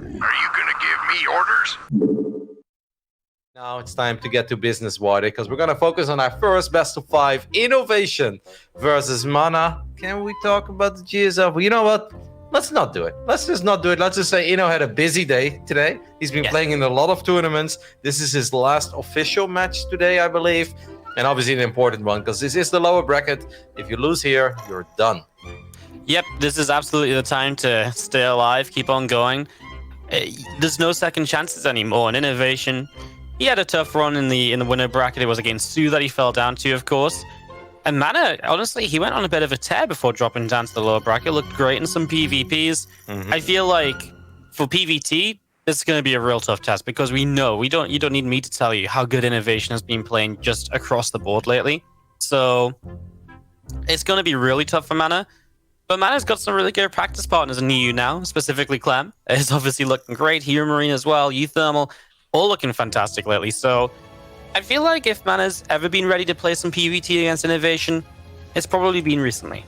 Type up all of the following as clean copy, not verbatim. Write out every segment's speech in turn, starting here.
Are you gonna give me orders? Now it's time to get to business, Wardy, because we're gonna focus on our first best of 5 INnoVation versus MaNa. Can we talk about the GSL? Well, you know what? Let's not do it. Let's just not do it. Let's just say Inno had a busy day today. He's been playing in a lot of tournaments. This is his last official match today, I believe. And obviously an important one, because this is the lower bracket. If you lose here, you're done. Yep, this is absolutely the time to stay alive, keep on going. There's no second chances anymore. In INnoVation, he had a tough run in the winner bracket. It was against Sue that he fell down to, of course. And MaNa, honestly, he went on a bit of a tear before dropping down to the lower bracket. Looked great in some PvPs. I feel like for PvT, this is going to be a real tough test because we know you don't need me to tell you how good INnoVation has been playing just across the board lately. So it's going to be really tough for MaNa. But MaNa's got some really good practice partners in EU now, specifically Clem. Is obviously looking great. Hero Marine as well, Uthermal, all looking fantastic lately. So I feel like if MaNa's ever been ready to play some PvT against INnoVation, it's probably been recently.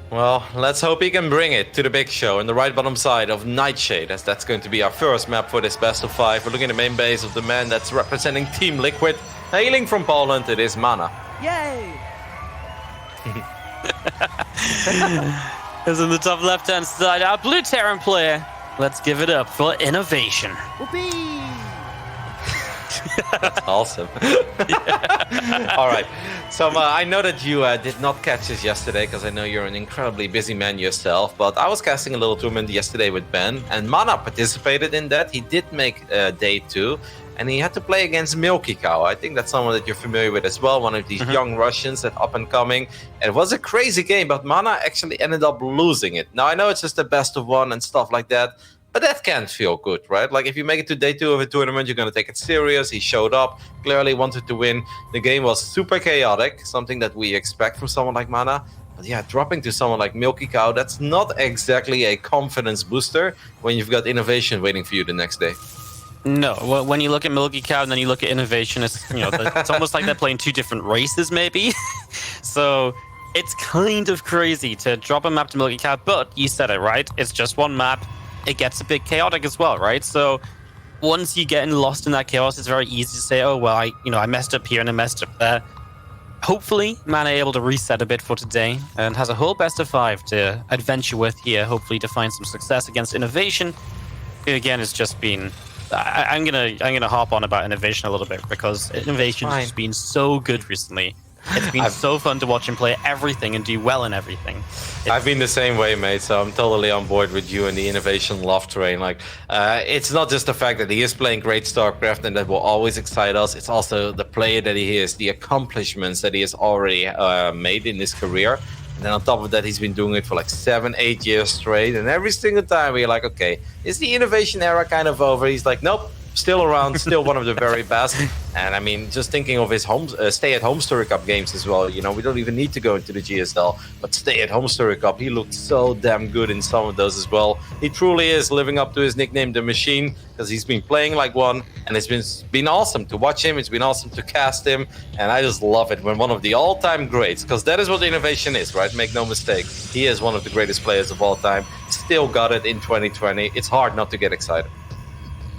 Well, let's hope he can bring it to the big show in the right bottom side of Nightshade, as that's going to be our first map for this best of 5. We're looking at the main base of the man that's representing Team Liquid. Hailing from Poland, it is MaNa. Yay! Is in the top left-hand side, our blue Terran player. Let's give it up for INnoVation. Whoopee! That's awesome. All right. So I know that you did not catch this yesterday because I know you're an incredibly busy man yourself, but I was casting a little tournament yesterday with Ben, and MaNa participated in that. He did make day 2, and he had to play against Milky Cow. I think that's someone that you're familiar with as well, one of these young Russians that up and coming. And it was a crazy game, but MaNa actually ended up losing it. Now, I know it's just the best of 1 and stuff like that, but that can't feel good, right? Like, if you make it to day 2 of a tournament, you're going to take it serious. He showed up, clearly wanted to win. The game was super chaotic, something that we expect from someone like MaNa. But yeah, dropping to someone like Milky Cow, that's not exactly a confidence booster when you've got INnoVation waiting for you the next day. No, when you look at Milky Cow and then you look at INnoVation, it's it's almost like they're playing 2 different races, maybe. So it's kind of crazy to drop a map to Milky Cow, but you said it right. It's just 1 map. It gets a bit chaotic as well, right? So once you get lost in that chaos, it's very easy to say, oh, well, I messed up here and I messed up there. Hopefully, MaNa able to reset a bit for today and has a whole best of 5 to adventure with here, hopefully to find some success against INnoVation. Again, it's just been... I'm gonna hop on about INnoVation a little bit because INnoVation has been so good recently. It's been so fun to watch him play everything and do well in everything. I've been the same way, mate, so I'm totally on board with you and the INnoVation love train. Like, it's not just the fact that he is playing great StarCraft and that will always excite us. It's also the player that he is, the accomplishments that he has already made in his career. And then on top of that, he's been doing it for like 7-8 years straight. And every single time we're like, okay, is the INnoVation era kind of over? He's like, nope. Still around, still one of the very best. And I mean, just thinking of his stay-at-home Story Cup games as well. We don't even need to go into the GSL, but stay-at-home Story Cup, he looked so damn good in some of those as well. He truly is living up to his nickname, The Machine, because he's been playing like one, and it's been awesome to watch him. It's been awesome to cast him, and I just love it when one of the all-time greats, because that is what INnoVation is, right? Make no mistake. He is one of the greatest players of all time. Still got it in 2020. It's hard not to get excited.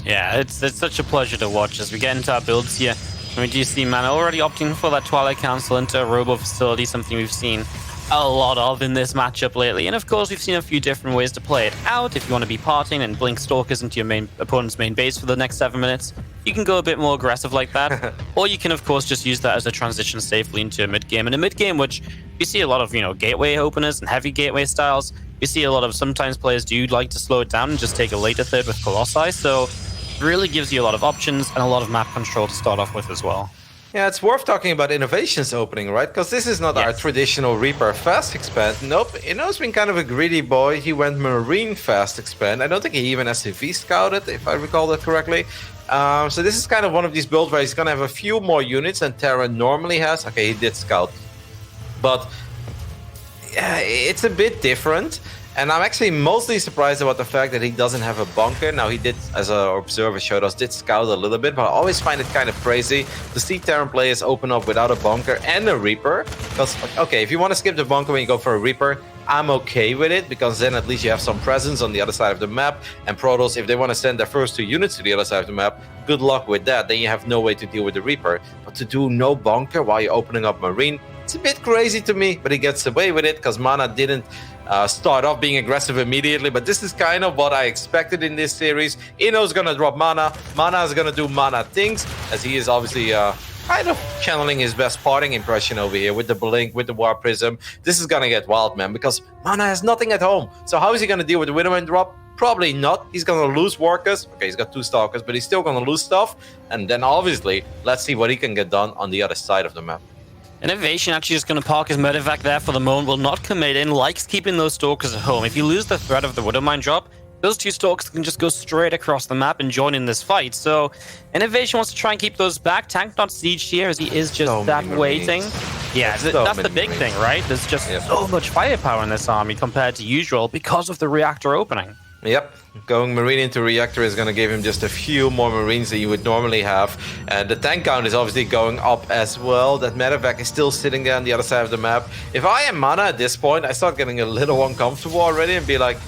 Yeah, it's such a pleasure to watch as we get into our builds here. We do see MaNa already opting for that Twilight Council into a robo facility, something we've seen a lot of in this matchup lately. And of course, we've seen a few different ways to play it out. If you want to be partying and blink Stalkers into your opponent's main base for the next 7 minutes, you can go a bit more aggressive like that. Or you can, of course, just use that as a transition safely into a mid-game. And a mid-game, which you see a lot of, gateway openers and heavy gateway styles. You see a lot of, sometimes players do like to slow it down and just take a later third with Colossi. So really gives you a lot of options and a lot of map control to start off with as well. Yeah, it's worth talking about INnoVation's opening, right? Because this is not our traditional Reaper fast expand. Nope, Inno's been kind of a greedy boy. He went Marine fast expand. I don't think he even SCV scouted, if I recall that correctly. So this is kind of one of these builds where he's going to have a few more units than Terra normally has. Okay, he did scout. But yeah, it's a bit different. And I'm actually mostly surprised about the fact that he doesn't have a bunker. Now, he did, as an observer showed us, did scout a little bit, but I always find it kind of crazy to see Terran players open up without a bunker and a Reaper. Because, okay, if you want to skip the bunker when you go for a Reaper, I'm okay with it, because then at least you have some presence on the other side of the map. And Protoss, if they want to send their first 2 units to the other side of the map, good luck with that. Then you have no way to deal with the Reaper. But to do no bunker while you're opening up Marine, it's a bit crazy to me, but he gets away with it because MaNa didn't start off being aggressive immediately. But this is kind of what I expected in this series. Inno's going to drop MaNa. MaNa is going to do MaNa things, as he is obviously kind of channeling his best parting impression over here with the Blink, with the War Prism. This is going to get wild, man, because MaNa has nothing at home. So how is he going to deal with the Widowman drop? Probably not. He's going to lose workers. Okay, he's got 2 Stalkers, but he's still going to lose stuff. And then obviously, let's see what he can get done on the other side of the map. INnoVation actually just going to park his medevac there for the moment, will not commit in, likes keeping those Stalkers at home. If you lose the threat of the Widowmine drop, those 2 Stalkers can just go straight across the map and join in this fight. So INnoVation wants to try and keep those back. Tank not sieged here, as he is just So that many waiting. Yeah, that's the big thing, right? There's just so much firepower in this army compared to usual because of the reactor opening. Yep, going Marine into Reactor is going to give him just a few more Marines that you would normally have. And the tank count is obviously going up as well. That medevac is still sitting there on the other side of the map. If I am MaNa at this point, I start getting a little uncomfortable already and be like,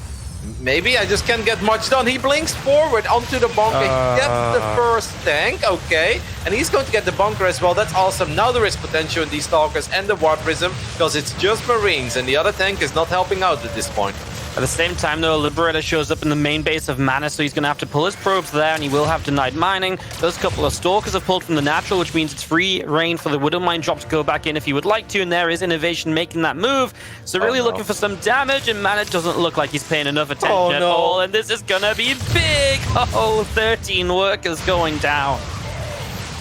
maybe I just can't get much done. He blinks forward onto the bunker. He gets the first tank, okay. And he's going to get the bunker as well. That's awesome. Now there is potential in these Stalkers and the War Prism, because it's just Marines and the other tank is not helping out at this point. At the same time, though, Liberator shows up in the main base of MaNa, so he's going to have to pull his probes there, and he will have denied mining. Those couple of Stalkers have pulled from the natural, which means it's free reign for the Widowmine drop to go back in if he would like to, and there is INnoVation making that move. So really looking for some damage, and MaNa doesn't look like he's paying enough attention at all, and this is going to be big! Oh, 13 workers going down.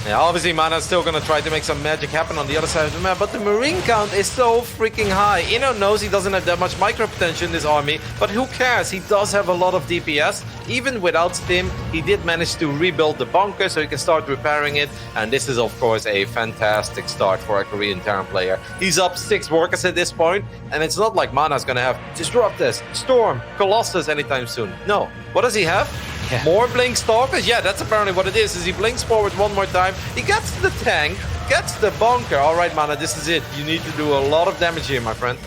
Yeah, obviously MaNa's still going to try to make some magic happen on the other side of the map, but the Marine count is so freaking high. Inno knows he doesn't have that much micro potential in this army, but who cares? He does have a lot of DPS. Even without Stim, he did manage to rebuild the bunker so he can start repairing it, and this is of course a fantastic start for a Korean Terran player. He's up 6 workers at this point, and it's not like MaNa's going to have Disruptors, Storm, Colossus anytime soon. No. What does he have? Yeah. More Blink Stalkers? Yeah, that's apparently what it is he blinks forward one more time. He gets the tank, gets the bunker. All right, MaNa, this is it. You need to do a lot of damage here, my friend.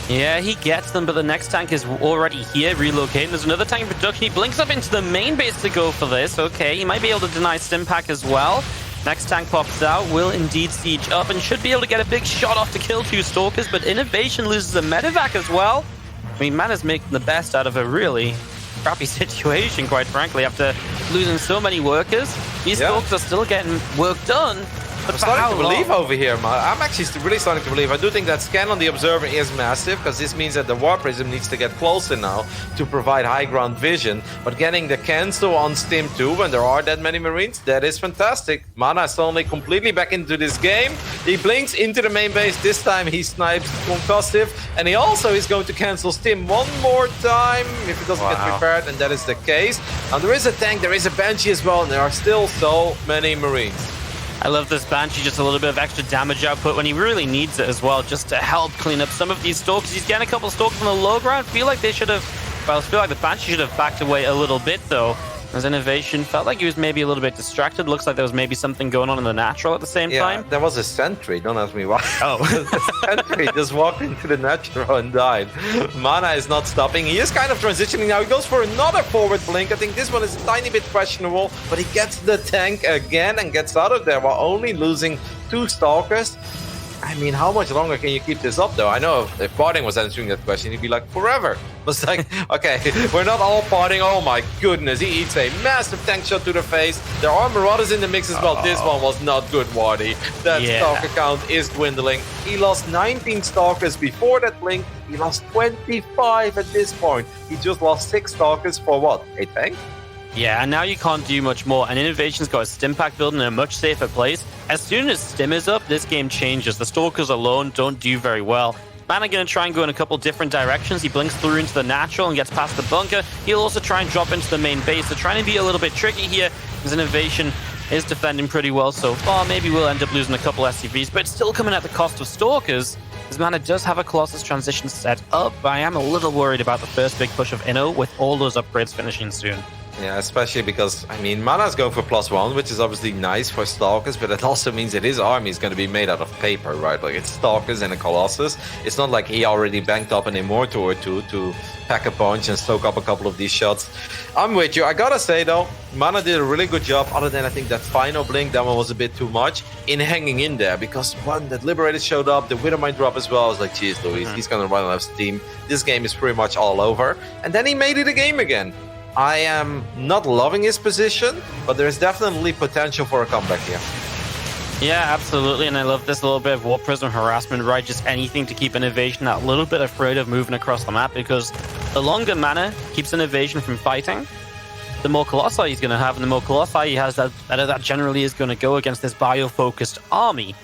Yeah, he gets them, but the next tank is already here, relocating. There's another tank in production. He blinks up into the main base to go for this. Okay, he might be able to deny Stimpack as well. Next tank pops out, will indeed siege up, and should be able to get a big shot off to kill 2 Stalkers, but INnoVation loses a medevac as well. I mean, MaNa's making the best out of a really crappy situation, quite frankly, after losing so many workers. These Stalkers are still getting work done. I'm starting to believe over here, man. I'm actually really starting to believe. I do think that scan on the Observer is massive, because this means that the War Prism needs to get closer now to provide high ground vision. But getting the cancel on Stim too, when there are that many Marines, that is fantastic. MaNa is suddenly completely back into this game. He blinks into the main base. This time he snipes Concussive, and he also is going to cancel Stim one more time if it doesn't get prepared, and that is the case. Now there is a tank, there is a Banshee as well, and there are still so many Marines. I love this Banshee, just a little bit of extra damage output when he really needs it as well, just to help clean up some of these Stalkers. He's getting a couple of Stalkers on the low ground. Feel like they should have, well, I feel like the Banshee should have backed away a little bit though. As INnoVation felt like he was maybe a little bit distracted. Looks like there was maybe something going on in the natural at the same time. There was a sentry, don't ask me why. Oh. The sentry just walked into the natural and died. MaNa is not stopping. He is kind of transitioning now. He goes for another forward blink. I think this one is a tiny bit questionable, but he gets the tank again and gets out of there while only losing 2 Stalkers. I mean, how much longer can you keep this up, though? I know if Parting was answering that question, he'd be like, forever. It's like, okay, we're not all Parting. Oh my goodness, he eats a massive tank shot to the face. There are Marauders in the mix as well. This one was not good, Wardy. That Stalker count is dwindling. He lost 19 Stalkers before that blink. He lost 25 at this point. He just lost 6 Stalkers for what? A tank? Yeah, and now you can't do much more, and INnoVation's got a Stimpack building in a much safer place. As soon as Stim is up, this game changes. The Stalkers alone don't do very well. MaNa going to try and go in a couple different directions. He blinks through into the natural and gets past the bunker. He'll also try and drop into the main base. So trying to be a little bit tricky here, as INnoVation is defending pretty well so far. Maybe we'll end up losing a couple SCVs, but it's still coming at the cost of Stalkers. As MaNa does have a Colossus transition set up, but I am a little worried about the first big push of Inno with all those upgrades finishing soon. Yeah, especially because, I mean, MaNa's going for +1, which is obviously nice for Stalkers, but it also means that his army is going to be made out of paper, right? Like, it's Stalkers and a Colossus. It's not like he already banked up an Immortal or two to pack a punch and stoke up a couple of these shots. I'm with you. I gotta say, though, MaNa did a really good job, other than I think that final blink, that one was a bit too much, in hanging in there, because one, that Liberator showed up, the Widow might drop as well. I was like, geez, Louise, he's going to run out of steam. This game is pretty much all over. And then he made it a game again. I am not loving his position, but there's definitely potential for a comeback here. Yeah, absolutely, and I love this little bit of Warp Prism harassment, right? Just anything to keep INnoVation that little bit afraid of moving across the map, because the longer MaNa keeps INnoVation from fighting, the more Colossi he's going to have, and the more Colossi he has, that generally is going to go against this bio-focused army.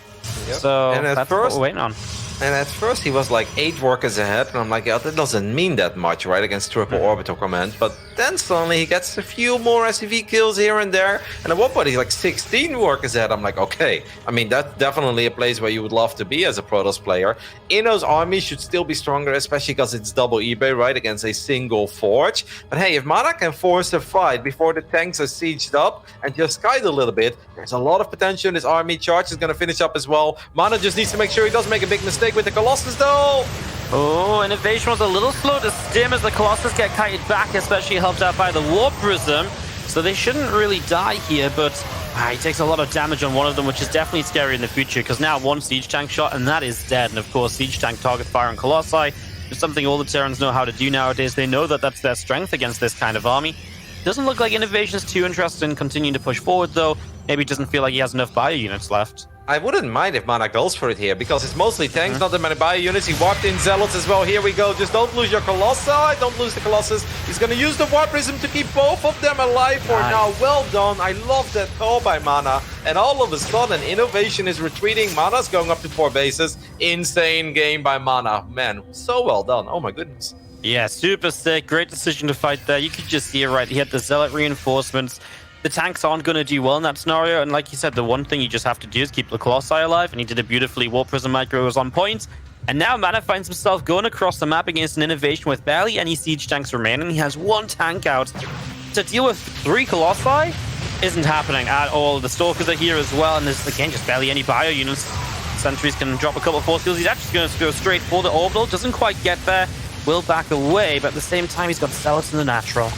Yep. So that's what we're waiting on. And at first he was like 8 workers ahead, and I'm like, yeah, that doesn't mean that much, right, against triple orbital command. But then suddenly he gets a few more SCV kills here and there, and at one point he's like 16 workers ahead. I'm like, okay, I mean, that's definitely a place where you would love to be as a Protoss player. Inno's army should still be stronger, especially because it's double eBay, right, against a single forge. But hey, if MaNa can force a fight before the tanks are sieged up and just kite a little bit, there's a lot of potential in this army. Charge is going to finish up as well. MaNa just needs to make sure he doesn't make a big mistake with the Colossus, though. Oh, INnoVation was a little slow to stim as the Colossus get kited back, especially helped out by the Warp Prism. So they shouldn't really die here, but he takes a lot of damage on one of them, which is definitely scary in the future, because now one Siege Tank shot, and that is dead. And of course, Siege Tank target fire on Colossi is something all the Terrans know how to do nowadays. They know that that's their strength against this kind of army. Doesn't look like INnoVation's too interested in continuing to push forward, though. Maybe doesn't feel like he has enough bio units left. I wouldn't mind if MaNa goes for it here, because it's mostly tanks, not that many bio units. He warped in Zealots as well. Here we go. Just don't lose your Colossi. Don't lose the Colossus. He's going to use the Warp Prism to keep both of them alive for now. Well done. I love that call by MaNa. And all of a sudden, INnoVation is retreating. MaNa's going up to 4 bases. Insane game by MaNa. Man, so well done. Oh my goodness. Yeah, super sick. Great decision to fight there. You could just see it, right? He had the Zealot reinforcements. The tanks aren't going to do well in that scenario, and like you said, the one thing you just have to do is keep the Colossi alive, and he did it beautifully. Warp Prism micro was on point, and now MaNa finds himself going across the map against an INnoVation with barely any siege tanks remaining. He has 1 tank out. To deal with 3 Colossi isn't happening at all. The Stalkers are here as well, and there's, again, just barely any bio units. Sentries can drop a couple of force skills. He's actually going to go straight for the orbital. Doesn't quite get there. Will back away, but at the same time, he's got Zealots in the natural.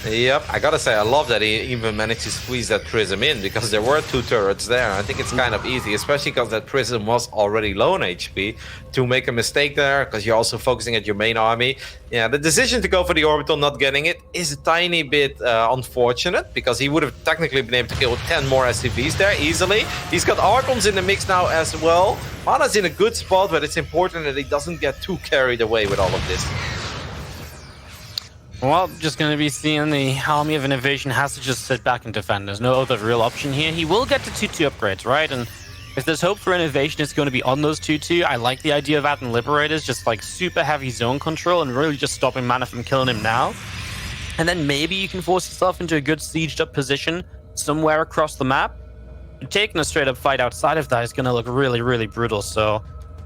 Yep, I gotta say, I love that he even managed to squeeze that Prism in, because there were 2 turrets there. I think it's kind of easy, especially because that Prism was already low on HP, to make a mistake there, because you're also focusing at your main army. Yeah, the decision to go for the orbital, not getting it, is a tiny bit unfortunate, because he would have technically been able to kill 10 more SCVs there easily. He's got Archons in the mix now as well. MaNa's in a good spot, but it's important that he doesn't get too carried away with all of this. Well, just going to be seeing the army of INnoVation has to just sit back and defend. There's no other real option here. He will get to 2-2 upgrades, right? And if there's hope for INnoVation, it's going to be on those 2-2. I like the idea of adding Liberators, just like super heavy zone control and really just stopping MaNa from killing him now. And then maybe you can force yourself into a good sieged up position somewhere across the map. Taking a straight up fight outside of that is going to look really, really brutal. So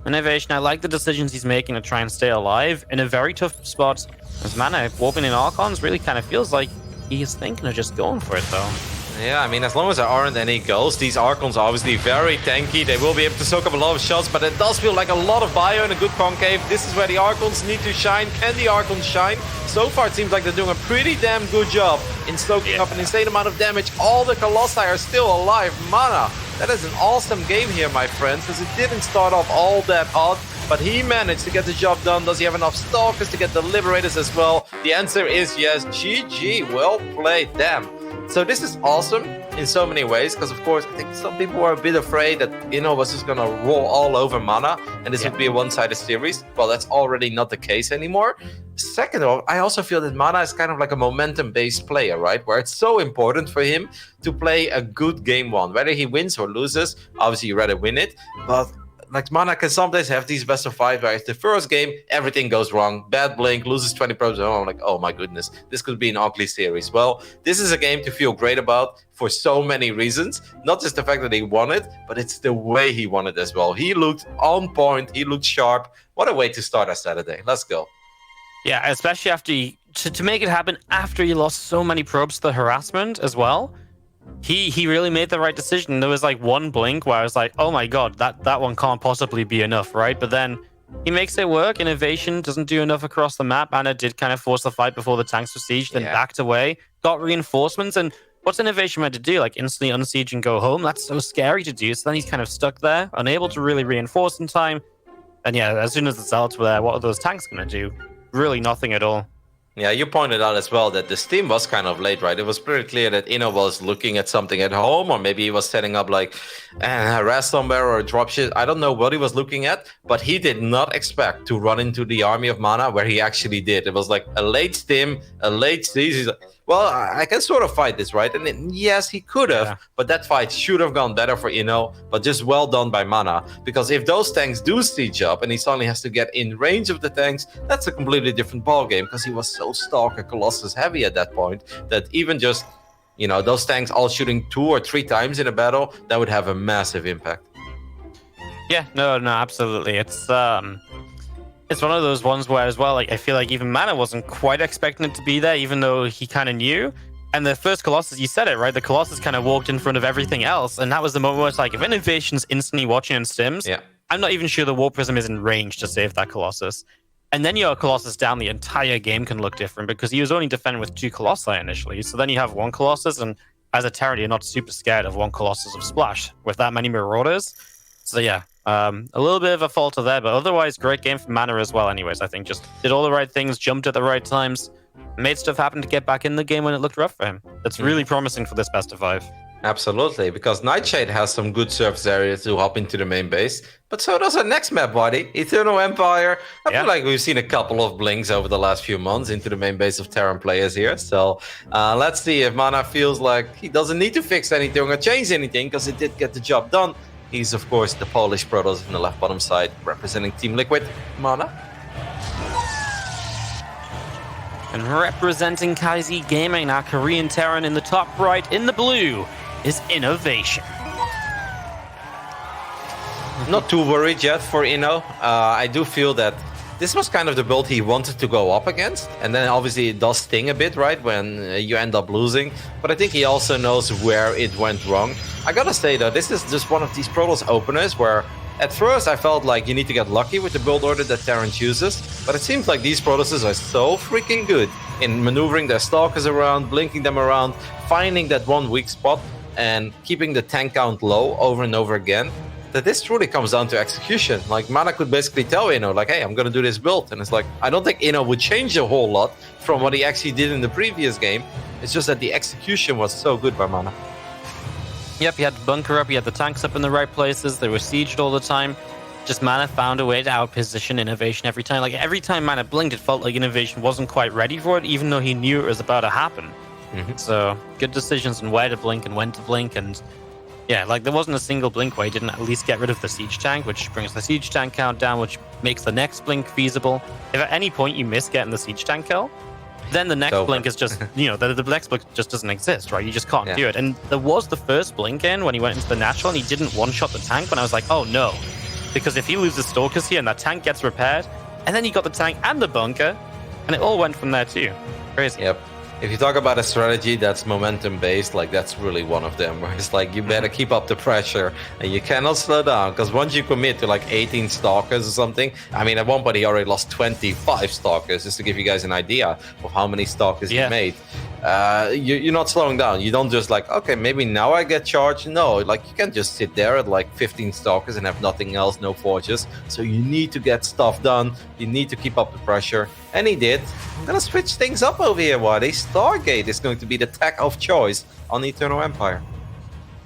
INnoVation, I like the decisions he's making to try and stay alive in a very tough spot. As MaNa warping in Archons really kind of feels like he is thinking of just going for it, though. Yeah, I mean, as long as there aren't any ghosts, these Archons are obviously very tanky. They will be able to soak up a lot of shots, but it does feel like a lot of bio in a good concave. This is where the Archons need to shine. Can the Archons shine? So far, it seems like they're doing a pretty damn good job in soaking up an insane amount of damage. All the Colossi are still alive. MaNa, that is an awesome game here, my friends, because it didn't start off all that hot, but he managed to get the job done. Does he have enough Stalkers to get the Liberators as well? The answer is yes. GG, well played, damn. So this is awesome in so many ways, because of course I think some people were a bit afraid that Inno was just gonna roll all over MaNa and this would be a one-sided series. Well, that's already not the case anymore. Second of all, I also feel that MaNa is kind of like a momentum-based player, right? Where it's so important for him to play a good game 1. Whether he wins or loses, obviously you'd rather win it, but like MaNa can sometimes have these best of 5 where it's the first game, everything goes wrong. Bad blink, loses 20%. I'm like, oh my goodness, this could be an ugly series. Well, this is a game to feel great about for so many reasons. Not just the fact that he won it, but it's the way he won it as well. He looked on point, he looked sharp. What a way to start our Saturday. Let's go. Yeah, especially after he to make it happen after he lost so many probes to the harassment as well, he really made the right decision. There was like one blink where I was like, oh my god, that one can't possibly be enough, right? But then he makes it work. INnoVation doesn't do enough across the map. MaNa did kind of force the fight before the tanks were sieged, then backed away, got reinforcements. And what's INnoVation meant to do? Like instantly unsiege and go home? That's so scary to do. So then he's kind of stuck there, unable to really reinforce in time. And yeah, as soon as the Zealots were there, what are those tanks going to do? Really nothing at all. Yeah, you pointed out as well that this team was kind of late, right? It was pretty clear that Inno was looking at something at home, or maybe he was setting up like a harass somewhere or a dropship. I don't know what he was looking at, but he did not expect to run into the army of MaNa where he actually did. It was like a late stim, a late siege. He's like, well, I can sort of fight this, right? And then, yes, he could have, but that fight should have gone better for Inno, but just well done by MaNa. Because if those tanks do siege up and he suddenly has to get in range of the tanks, that's a completely different ballgame, because he was so Stalker Colossus heavy at that point that even just, those tanks all shooting 2 or 3 times in a battle, that would have a massive impact. Yeah, no, absolutely. It's one of those ones where, as well, like I feel like even MaNa wasn't quite expecting it to be there, even though he kind of knew. And the first Colossus, you said it, right? The Colossus kind of walked in front of everything else, and that was the moment where it's like, if INnoVation's instantly watching and stims, I'm not even sure the War Prism is in range to save that Colossus. And then your Colossus down, the entire game can look different, because he was only defending with 2 Colossi initially. So then you have 1 Colossus, and as a Terran, you're not super scared of 1 Colossus of Splash with that many Marauders. So yeah, a little bit of a falter there, but otherwise great game for MaNa as well anyways. I think just did all the right things, jumped at the right times, made stuff happen to get back in the game when it looked rough for him. That's really promising for this best of 5. Absolutely, because Nightshade has some good surface areas to hop into the main base, but so does our next map, buddy, Eternal Empire. I feel like we've seen a couple of blinks over the last few months into the main base of Terran players here. So let's see if MaNa feels like he doesn't need to fix anything or change anything, because it did get the job done. He's, of course, the Polish Protoss in the left bottom side, representing Team Liquid, MaNa. And representing Kaizi Gaming, our Korean Terran in the top right, in the blue, is INnoVation. Not too worried yet for Inno. I do feel that this was kind of the build he wanted to go up against. And then obviously it does sting a bit, right, when you end up losing. But I think he also knows where it went wrong. I gotta say, though, this is just one of these Protoss openers where at first I felt like you need to get lucky with the build order that Terran chooses. But it seems like these Protosses are so freaking good in maneuvering their Stalkers around, blinking them around, finding that one weak spot, and keeping the tank count low over and over again, that this truly comes down to execution. Like, MaNa could basically tell Inno, like, hey, I'm gonna do this build. And it's like, I don't think Inno would change a whole lot from what he actually did in the previous game. It's just that the execution was so good by MaNa. Yep, he had the bunker up, he had the tanks up in the right places, they were sieged all the time. Just MaNa found a way to outposition INnoVation every time. Like, every time MaNa blinked, it felt like INnoVation wasn't quite ready for it, even though he knew it was about to happen. So, good decisions on where to blink and when to blink, and yeah, like there wasn't a single blink where he didn't at least get rid of the siege tank, which brings the siege tank count down, which makes the next blink feasible. If at any point you miss getting the siege tank kill, then the next blink is just, the next blink just doesn't exist, right? You just can't do it. And there was the first blink in when he went into the natural and he didn't one-shot the tank, when I was like, oh no. Because if he loses Stalkers here and that tank gets repaired, and then you got the tank and the bunker, and it all went from there too. Crazy. Yep. If you talk about a strategy that's momentum-based, like that's really one of them, where it's like you better keep up the pressure and you cannot slow down, because once you commit to like 18 Stalkers or something, I mean, at one point he already lost 25 Stalkers, just to give you guys an idea of how many Stalkers he made. You're not slowing down. You don't just like, okay, maybe now I get charged. No, like you can't just sit there at like 15 Stalkers and have nothing else, no forges. So you need to get stuff done. You need to keep up the pressure. And he did. I'm gonna switch things up over here, Waddy. Stargate is going to be the tech of choice on the Eternal Empire.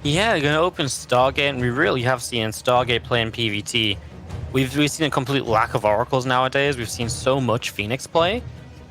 Yeah, they're going to open Stargate, and we really have seen Stargate play in PvT. We've seen a complete lack of Oracles nowadays. We've seen so much Phoenix play.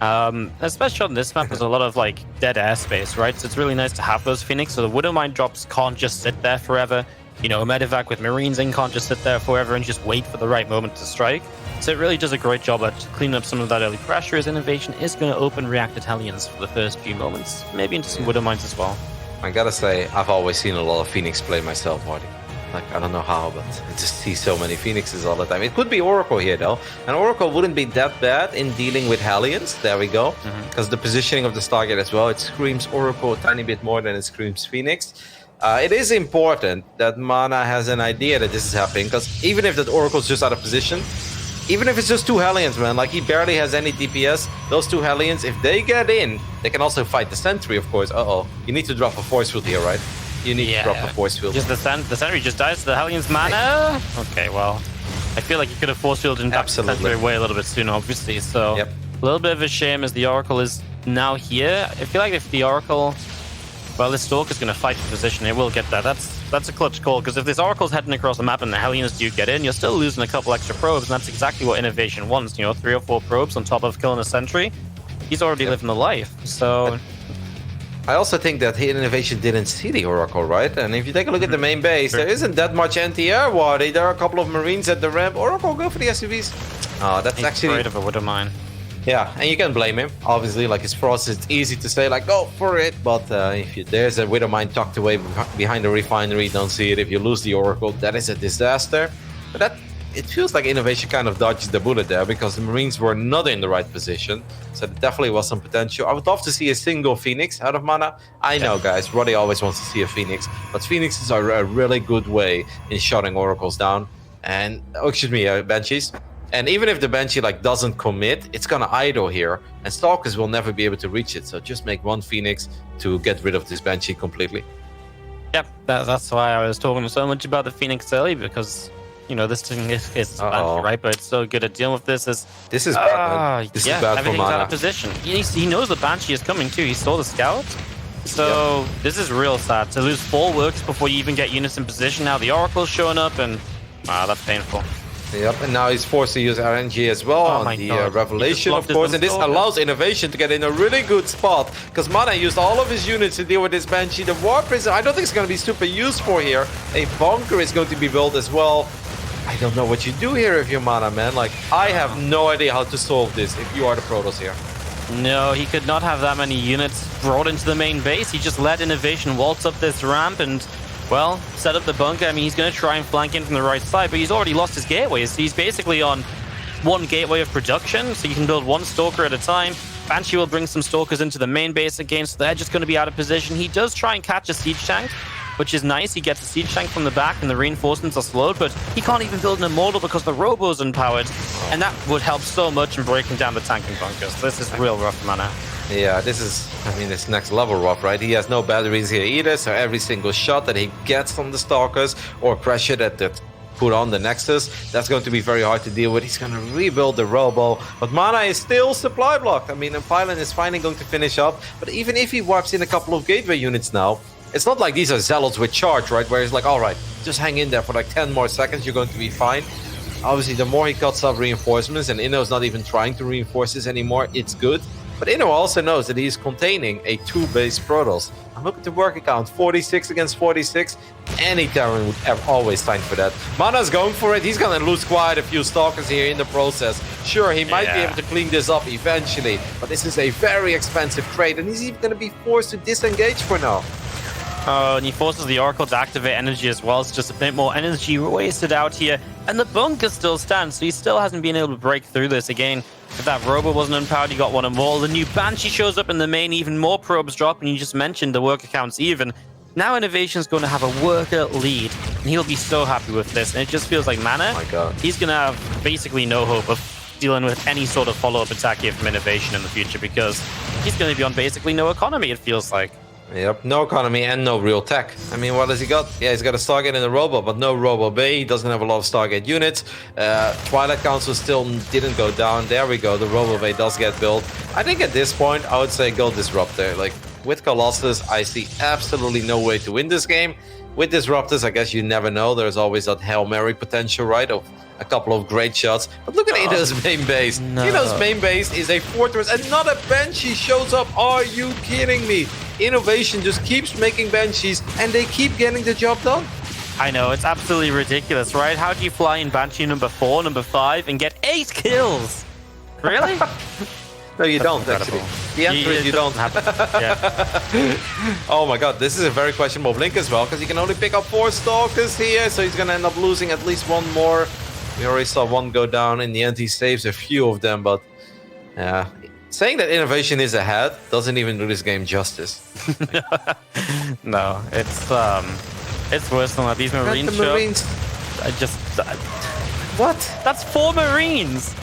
Especially on this map, there's a lot of like dead airspace, right? So it's really nice to have those Phoenix, so the Widowmine drops can't just sit there forever. A medevac with Marines in can't just sit there forever and just wait for the right moment to strike. So it really does a great job at cleaning up some of that early pressure, as INnoVation is going to open reactor Hellions for the first few moments, maybe into some Widowmines as well. I gotta say, I've always seen a lot of Phoenix play myself, Waddy. Like, I don't know how, but I just see so many Phoenixes all the time. It could be Oracle here, though. And Oracle wouldn't be that bad in dealing with Hellions. There we go. Because the positioning of the Stargate as well, it screams Oracle a tiny bit more than it screams Phoenix. It is important that MaNa has an idea that this is happening, because even if that Oracle's just out of position, even if it's just 2 Hellions, man, like he barely has any DPS, those 2 Hellions, if they get in, they can also fight the Sentry, of course. You need to drop a force field here, right? You need to drop a force field. Just the Sentry just dies. The Hellions MaNa. Okay, well, I feel like you could have force fielded back the Sentry away a little bit sooner, obviously. So a little bit of a shame as the Oracle is now here. I feel like if the Oracle, well, this Stalker's going to fight for position. It will get that. That's a clutch call, because if this Oracle's heading across the map and the Hellions do get in, you're still losing a couple extra probes, and that's exactly what INnoVation wants. 3 or 4 probes on top of killing a Sentry. He's already living the life. So I also think that INnoVation didn't see the Oracle, right? And if you take a look at the main base, there isn't that much anti-air water. There are a couple of Marines at the ramp. Oracle, go for the SUVs. That's he's actually afraid of a Widowmine. Yeah, and you can blame him. Obviously, like his Frost, it's easy to say, like, go for it. But if there's a Widowmine tucked away behind the refinery, don't see it. If you lose the Oracle, that is a disaster. But it feels like INnoVation kind of dodged the bullet there, because the Marines were not in the right position. So there definitely was some potential. I would love to see a single Phoenix out of MaNa. I know, guys, Roddy always wants to see a Phoenix, but Phoenixes are a really good way in shutting Oracles down. And, Banshees. And even if the Banshee doesn't commit, it's gonna idle here, and Stalkers will never be able to reach it. So just make 1 Phoenix to get rid of this Banshee completely. Yep, that's why I was talking so much about the Phoenix early, because this thing is Banshee, right? But it's so good at dealing with this. This is bad. This is bad for MaNa. Out of position. He knows the Banshee is coming too. He saw the scout. So this is real sad. To lose 4 works before you even get units in position. Now the Oracle's showing up, and that's painful. Yep, and now he's forced to use RNG as well on the Revelation, of course, and this allows INnoVation to get in a really good spot, because MaNa used all of his units to deal with this Banshee. The War Prison, I don't think it's going to be super useful here. A bunker is going to be built as well. I don't know what you do here if you're MaNa, man. I have no idea how to solve this if you are the Protoss here. No, he could not have that many units brought into the main base. He just let INnoVation waltz up this ramp and, well, set up the bunker. I mean, he's going to try and flank in from the right side, but he's already lost his gateways. He's basically on 1 gateway of production, so you can build 1 Stalker at a time. Banshee will bring some Stalkers into the main base again, so they're just going to be out of position. He does try and catch a siege tank, which is nice. He gets a siege tank from the back, and the reinforcements are slowed, but he can't even build an Immortal because the Robo's empowered, and that would help so much in breaking down the tanking bunkers. This is real rough, MaNa. Yeah, this is, it's next level rough, right? He has no batteries here either, so every single shot that he gets from the Stalkers or pressure that put on the Nexus, that's going to be very hard to deal with. He's going to rebuild the Robo, but MaNa is still supply blocked. I mean, Pylon is finally going to finish up, but even if he wipes in a couple of gateway units now, it's not like these are Zealots with charge, right? Where it's like, all right, just hang in there for 10 more seconds, you're going to be fine. Obviously, the more he cuts off reinforcements, and Inno's not even trying to reinforce this anymore, it's good. But Inno also knows that he's containing a 2-base Protoss. I'm looking at the work account, 46 against 46. Any Terran would have always sign for that. MaNa's going for it. He's going to lose quite a few Stalkers here in the process. Sure, he might be able to clean this up eventually, but this is a very expensive trade, and he's even going to be forced to disengage for now. Oh, and he forces the Oracle to activate energy as well. It's just a bit more energy wasted out here. And the bunker still stands, so he still hasn't been able to break through this again. If that Robo wasn't empowered, he got 1 of more. The new Banshee shows up in the main, even more probes drop, and you just mentioned the worker counts even. Now INnoVation's going to have a worker lead, and he'll be so happy with this. And it just feels like MaNa, he's going to have basically no hope of dealing with any sort of follow-up attack here from INnoVation in the future, because he's going to be on basically no economy, it feels like. Yep, no economy and no real tech. I mean, what has he got? Yeah, he's got a Stargate and a Robo, but no Robo Bay. He doesn't have a lot of Stargate units. Twilight Council still didn't go down. There we go. The Robo Bay does get built. I think at this point, I would say go Disruptor. With Colossus, I see absolutely no way to win this game. With Disruptors, I guess you never know. There's always that Hail Mary potential, right? Of a couple of great shots. But look at Inno's main base. Inno's main base is a fortress. Another Banshee shows up. Are you kidding me? INnoVation just keeps making Banshees, and they keep getting the job done. I know, it's absolutely ridiculous, right? How do you fly in Banshee number 4, number 5, and get 8 kills? Really? No, you That's don't, incredible. actually. The answer is you don't. Yeah. Oh my god, this is a very questionable blink as well, because he can only pick up 4 Stalkers here, so he's gonna end up losing at least one more. We already saw one go down. In the end, he saves a few of them, but yeah. Saying that INnoVation is ahead doesn't even do this game justice. No, it's worse than that. These Marines, The Marines. what? That's 4 Marines.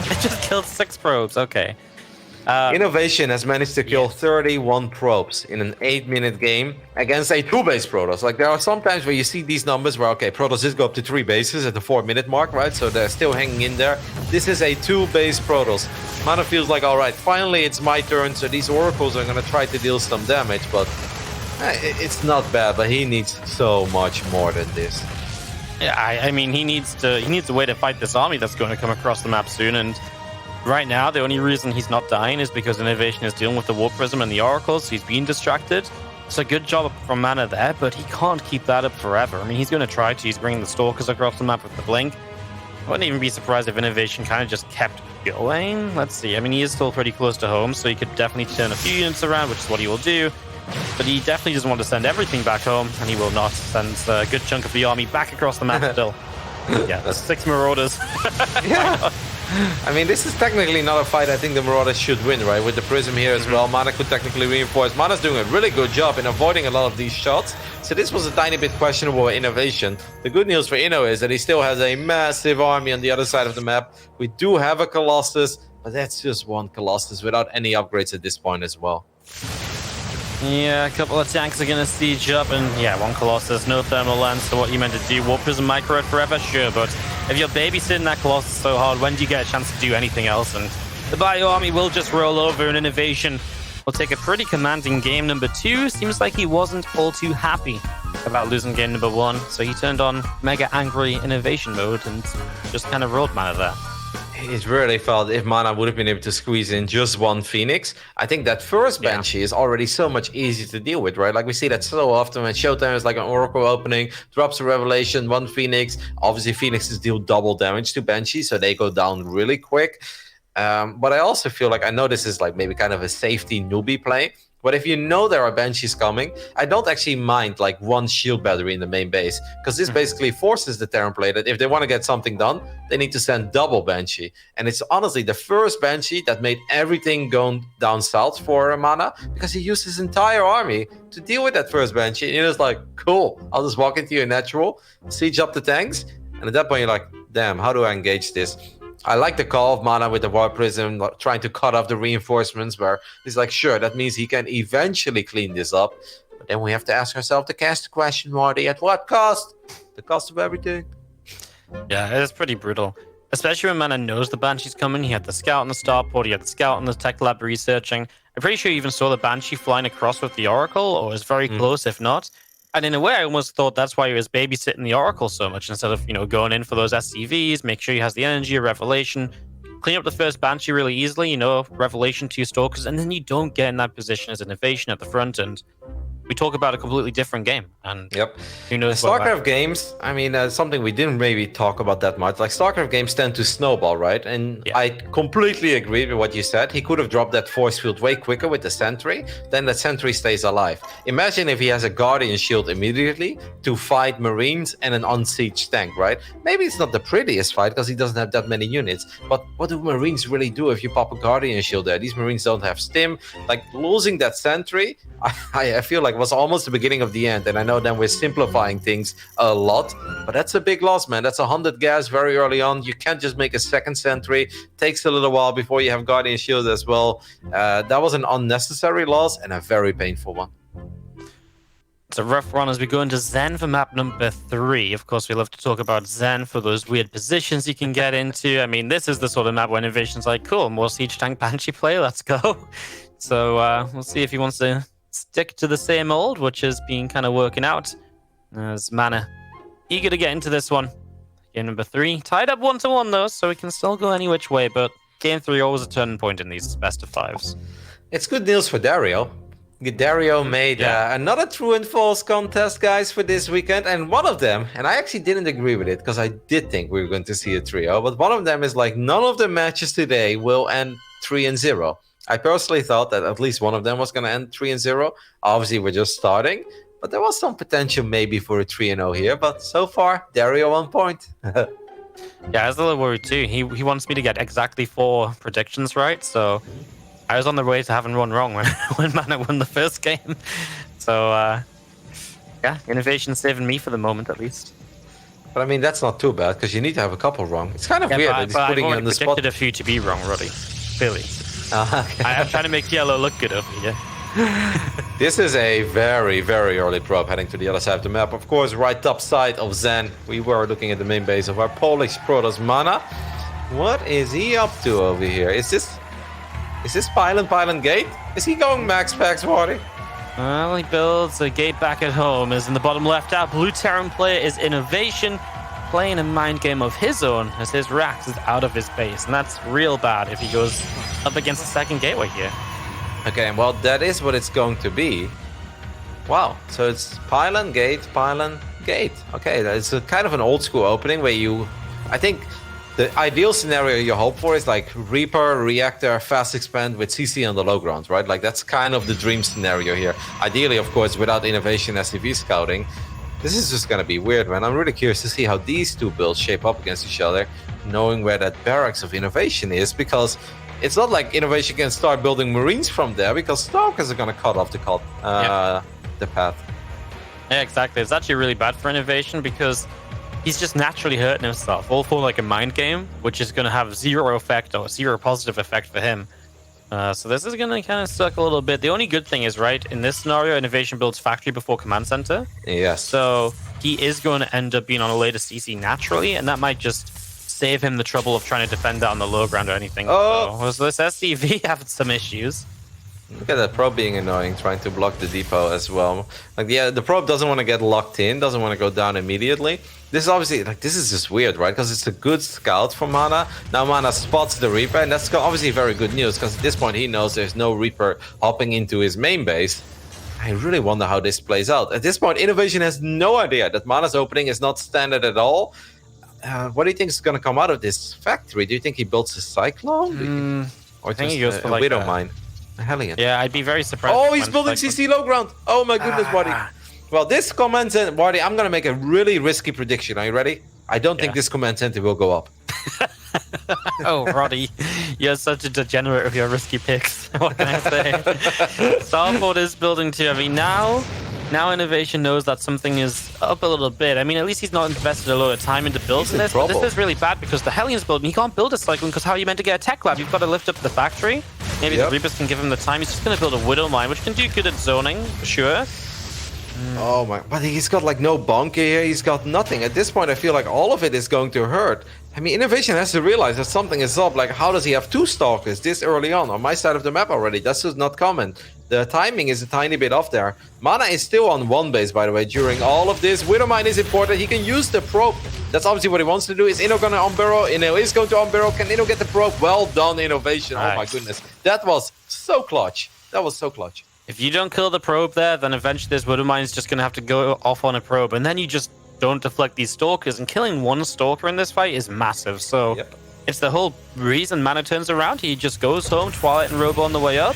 It just killed 6 probes. Okay. INnoVation has managed to kill 31 probes in an 8-minute game against a 2-base Protoss. Like, there are some times where you see these numbers where, okay, Protoss did go up to 3 bases at the 4-minute mark, right? So they're still hanging in there. This is a 2-base Protoss. MaNa feels like, all right, finally it's my turn, so these Oracles are going to try to deal some damage, but it's not bad, but he needs so much more than this. Yeah, I mean, he needs a way to fight this army that's going to come across the map soon, and right now, the only reason he's not dying is because INnoVation is dealing with the Warp Prism and the Oracles, so he's being distracted. It's a good job from MaNa there, but he can't keep that up forever. I mean, he's going to try to. He's bringing the Stalkers across the map with the Blink. I wouldn't even be surprised if INnoVation kind of just kept going. Let's see. I mean, he is still pretty close to home, so he could definitely turn a few units around, which is what he will do. But he definitely doesn't want to send everything back home, and he will not. Sends a good chunk of the army back across the map still. Yeah, that's 6 Marauders. Yeah. I mean, this is technically not a fight I think the Marauders should win, right? With the Prism here as well, MaNa could technically reinforce. MaNa's doing a really good job in avoiding a lot of these shots. So this was a tiny bit questionable INnoVation. The good news for Inno is that he still has a massive army on the other side of the map. We do have a Colossus, but that's just one Colossus without any upgrades at this point as well. Yeah, a couple of tanks are going to siege up, and yeah, 1 Colossus, no thermal lens, so what you meant to do, Warp Prism micro it forever? Sure, but if you're babysitting that Colossus so hard, when do you get a chance to do anything else? And the Bio Army will just roll over, and INnoVation will take a pretty commanding game number 2. Seems like he wasn't all too happy about losing game number 1, so he turned on mega angry INnoVation mode and just kind of rolled MaNa there. It really felt if MaNa would have been able to squeeze in just 1 Phoenix. I think that first Banshee is already so much easier to deal with, right? Like we see that so often when Showtime is like an Oracle opening, drops a Revelation, 1 Phoenix. Obviously, Phoenixes deal double damage to Banshee, so they go down really quick. But I also feel like, I know this is like maybe kind of a safety newbie play, but if you know there are Banshees coming, I don't actually mind like 1 shield battery in the main base, because this basically forces the Terran player that if they want to get something done, they need to send double Banshee. And it's honestly the first Banshee that made everything go down south for MaNa, because he used his entire army to deal with that first Banshee. And he was like, cool, I'll just walk into your natural, siege up the tanks. And at that point, you're like, damn, how do I engage this? I like the call of MaNa with the Warp Prism, trying to cut off the reinforcements, where he's like, sure, that means he can eventually clean this up. But then we have to ask ourselves the cast question, Marty, at what cost? The cost of everything. Yeah, it is pretty brutal. Especially when MaNa knows the Banshee's coming. He had the scout on the starport, he had the scout on the tech lab researching. I'm pretty sure you even saw the Banshee flying across with the Oracle, or was very close, if not. And in a way, I almost thought that's why he was babysitting the Oracle so much, instead of, going in for those SCVs, make sure he has the energy, Revelation, clean up the first Banshee really easily, Revelation, 2 Stalkers, and then you don't get in that position as INnoVation at the front, and we talk about a completely different game. And who knows? StarCraft games, I mean, something we didn't maybe talk about that much. Like, StarCraft games tend to snowball, right? And I completely agree with what you said. He could have dropped that force field way quicker with the Sentry, then the Sentry stays alive. Imagine if he has a Guardian Shield immediately to fight Marines and an unsieged tank, right? Maybe it's not the prettiest fight because he doesn't have that many units, but what do Marines really do if you pop a Guardian Shield there? These Marines don't have stim. Like, losing that Sentry, I feel like was almost the beginning of the end. And I know then we're simplifying things a lot, but that's a big loss, man. That's 100 gas very early on. You can't just make a second Sentry. Takes a little while before you have Guardian Shield as well. That was an unnecessary loss and a very painful one. It's a rough run as we go into Zen for map number 3. Of course, we love to talk about Zen for those weird positions you can get into. I mean, this is the sort of map where INnoVation's like, cool, more Siege Tank Banshee play, let's go. So we'll see if he wants to stick to the same old, which has been kind of working out. As MaNa eager to get into this one. Game number 3. Tied up 1-1 though, so we can still go any which way, but game 3 always a turning point in these best of 5s. It's good news for Dario. Dario made Yeah. another true and false contest, guys, for this weekend. And one of them, and I actually didn't agree with it because I did think we were going to see a trio, but one of them is like none of the matches today will end 3-0. I personally thought that at least one of them was going to end 3-0. Obviously, we're just starting, but there was some potential maybe for a 3-0 here. But so far, Dario on point. Yeah, I was a little worried too. He wants me to get exactly 4 predictions right, so I was on the way to having one wrong when MaNa won the first game. So, yeah, INnoVation saving me for the moment, at least. But I mean, that's not too bad because you need to have a couple wrong. It's kind of weird that he's putting you on the spot. I've predicted a few to be wrong, Roddy. Clearly. Okay. I'm trying to make yellow look good over here. This is a very, very early probe heading to the other side of the map. Of course, right top side of Zen, we were looking at the main base of our Polish Protoss MaNa. What is he up to over here? Is this Pylon Gate? Is he going max packs, Marty? Well, he builds a gate back at home. Is in the bottom left out. Blue Terran player is INnoVation, playing a mind game of his own as his Rax is out of his base. And that's real bad if he goes up against the second gateway here. Okay, well, that is what it's going to be. Wow, so it's Pylon Gate. Okay, that's a kind of an old school opening where I think the ideal scenario you hope for is like Reaper, Reactor, Fast Expand with CC on the low ground, right? Like that's kind of the dream scenario here. Ideally, of course, without INnoVation SCV scouting. This is just going to be weird, man. I'm really curious to see how these two builds shape up against each other, knowing where that barracks of INnoVation is, because it's not like INnoVation can start building Marines from there, because Stalkers are going to cut off the path. Yeah, exactly. It's actually really bad for INnoVation because he's just naturally hurting himself, all for like a mind game, which is going to have zero effect or zero positive effect for him. So this is going to kind of suck a little bit. The only good thing is, right, in this scenario, INnoVation builds factory before command center. Yes. So he is going to end up being on a later CC naturally, and that might just save him the trouble of trying to defend that on the low ground or anything. Oh. So was this SCV having some issues? Look at that probe being annoying, trying to block the depot as well. Like, yeah, the probe doesn't want to get locked in, doesn't want to go down immediately. This is obviously, like, this is just weird, right? Because it's a good scout for MaNa. Now MaNa spots the Reaper, and that's obviously very good news, because at this point he knows there's no Reaper hopping into his main base. I really wonder how this plays out. At this point, INnoVation has no idea that MaNa's opening is not standard at all. What do you think is going to come out of this factory? Do you think he builds a Cyclone? Or I think just he goes for like Widow Mine? A Hellion? Yeah, I'd be very surprised. Oh, he's building CC low ground. Oh my goodness, buddy. Well, this command center, Marty, I'm going to make a really risky prediction. Are you ready? I don't think this command center will go up. Oh, Roddy, you're such a degenerate with your risky picks. What can I say? Starport is building too. I mean, now INnoVation knows that something is up a little bit. I mean, at least he's not invested a lot of time into building this. But this is really bad because the Hellion's building, he can't build a Cyclone because how are you meant to get a tech lab? You've got to lift up the factory. Maybe the Reapers can give him the time. He's just going to build a Widow Mine, which can do good at zoning, for sure. Oh my, but he's got like no bunker here, he's got nothing. At this point, I feel like all of it is going to hurt. I mean, INnoVation has to realize that something is up. Like, how does he have 2 Stalkers this early on my side of the map already? That's just not common. The timing is a tiny bit off there. MaNa is still on 1 base, by the way, during all of this. Widow Mine is important. He can use the probe. That's obviously what he wants to do. Is Inno going to on-barrel? Inno is going to on-barrel. Can Inno get the probe? Well done, INnoVation. Nice. Oh my goodness. That was so clutch. That was so clutch. If you don't kill the probe there, then eventually this Widow Mine is just going to have to go off on a probe. And then you just don't deflect these Stalkers. And killing 1 Stalker in this fight is massive. So it's the whole reason MaNa turns around. He just goes home, Twilight and Robo on the way up.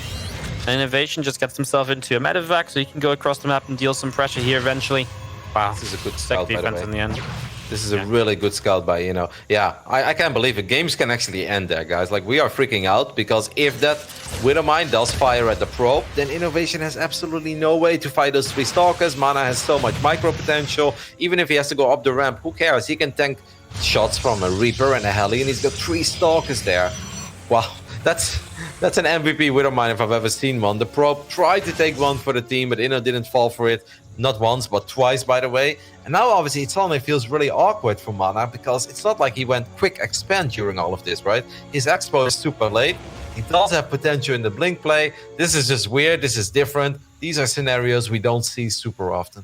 And INnoVation just gets himself into a medevac so he can go across the map and deal some pressure here eventually. Wow, this is a good scout, by the way. In the end. This is a really good scout by Inno. Yeah, I can't believe it. Games can actually end there, guys. Like, we are freaking out because if that Widow Mine does fire at the probe, then INnoVation has absolutely no way to fight those 3 Stalkers. MaNa has so much micro potential. Even if he has to go up the ramp, who cares? He can tank shots from a Reaper and a Hellion. He's got 3 Stalkers there. Wow, that's an MVP Widow Mine if I've ever seen one. The probe tried to take one for the team, but Inno didn't fall for it. Not once, but twice, by the way. And now, obviously, it suddenly feels really awkward for MaNa because it's not like he went quick expand during all of this, right? His expo is super late. He does have potential in the blink play. This is just weird. This is different. These are scenarios we don't see super often.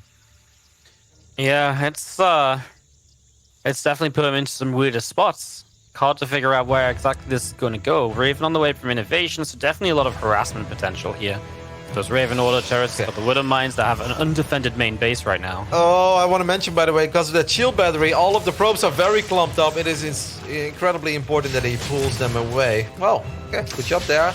Yeah, it's definitely put him into some weirder spots. Hard to figure out where exactly this is going to go. Raven on the way from INnoVation, so definitely a lot of harassment potential here Those Raven Order turrets, but the Widow Mines that have an undefended main base right now. Oh, I want to mention, by the way, because of that shield battery, all of the probes are very clumped up. It is incredibly important that he pulls them away. Well, okay, good job there.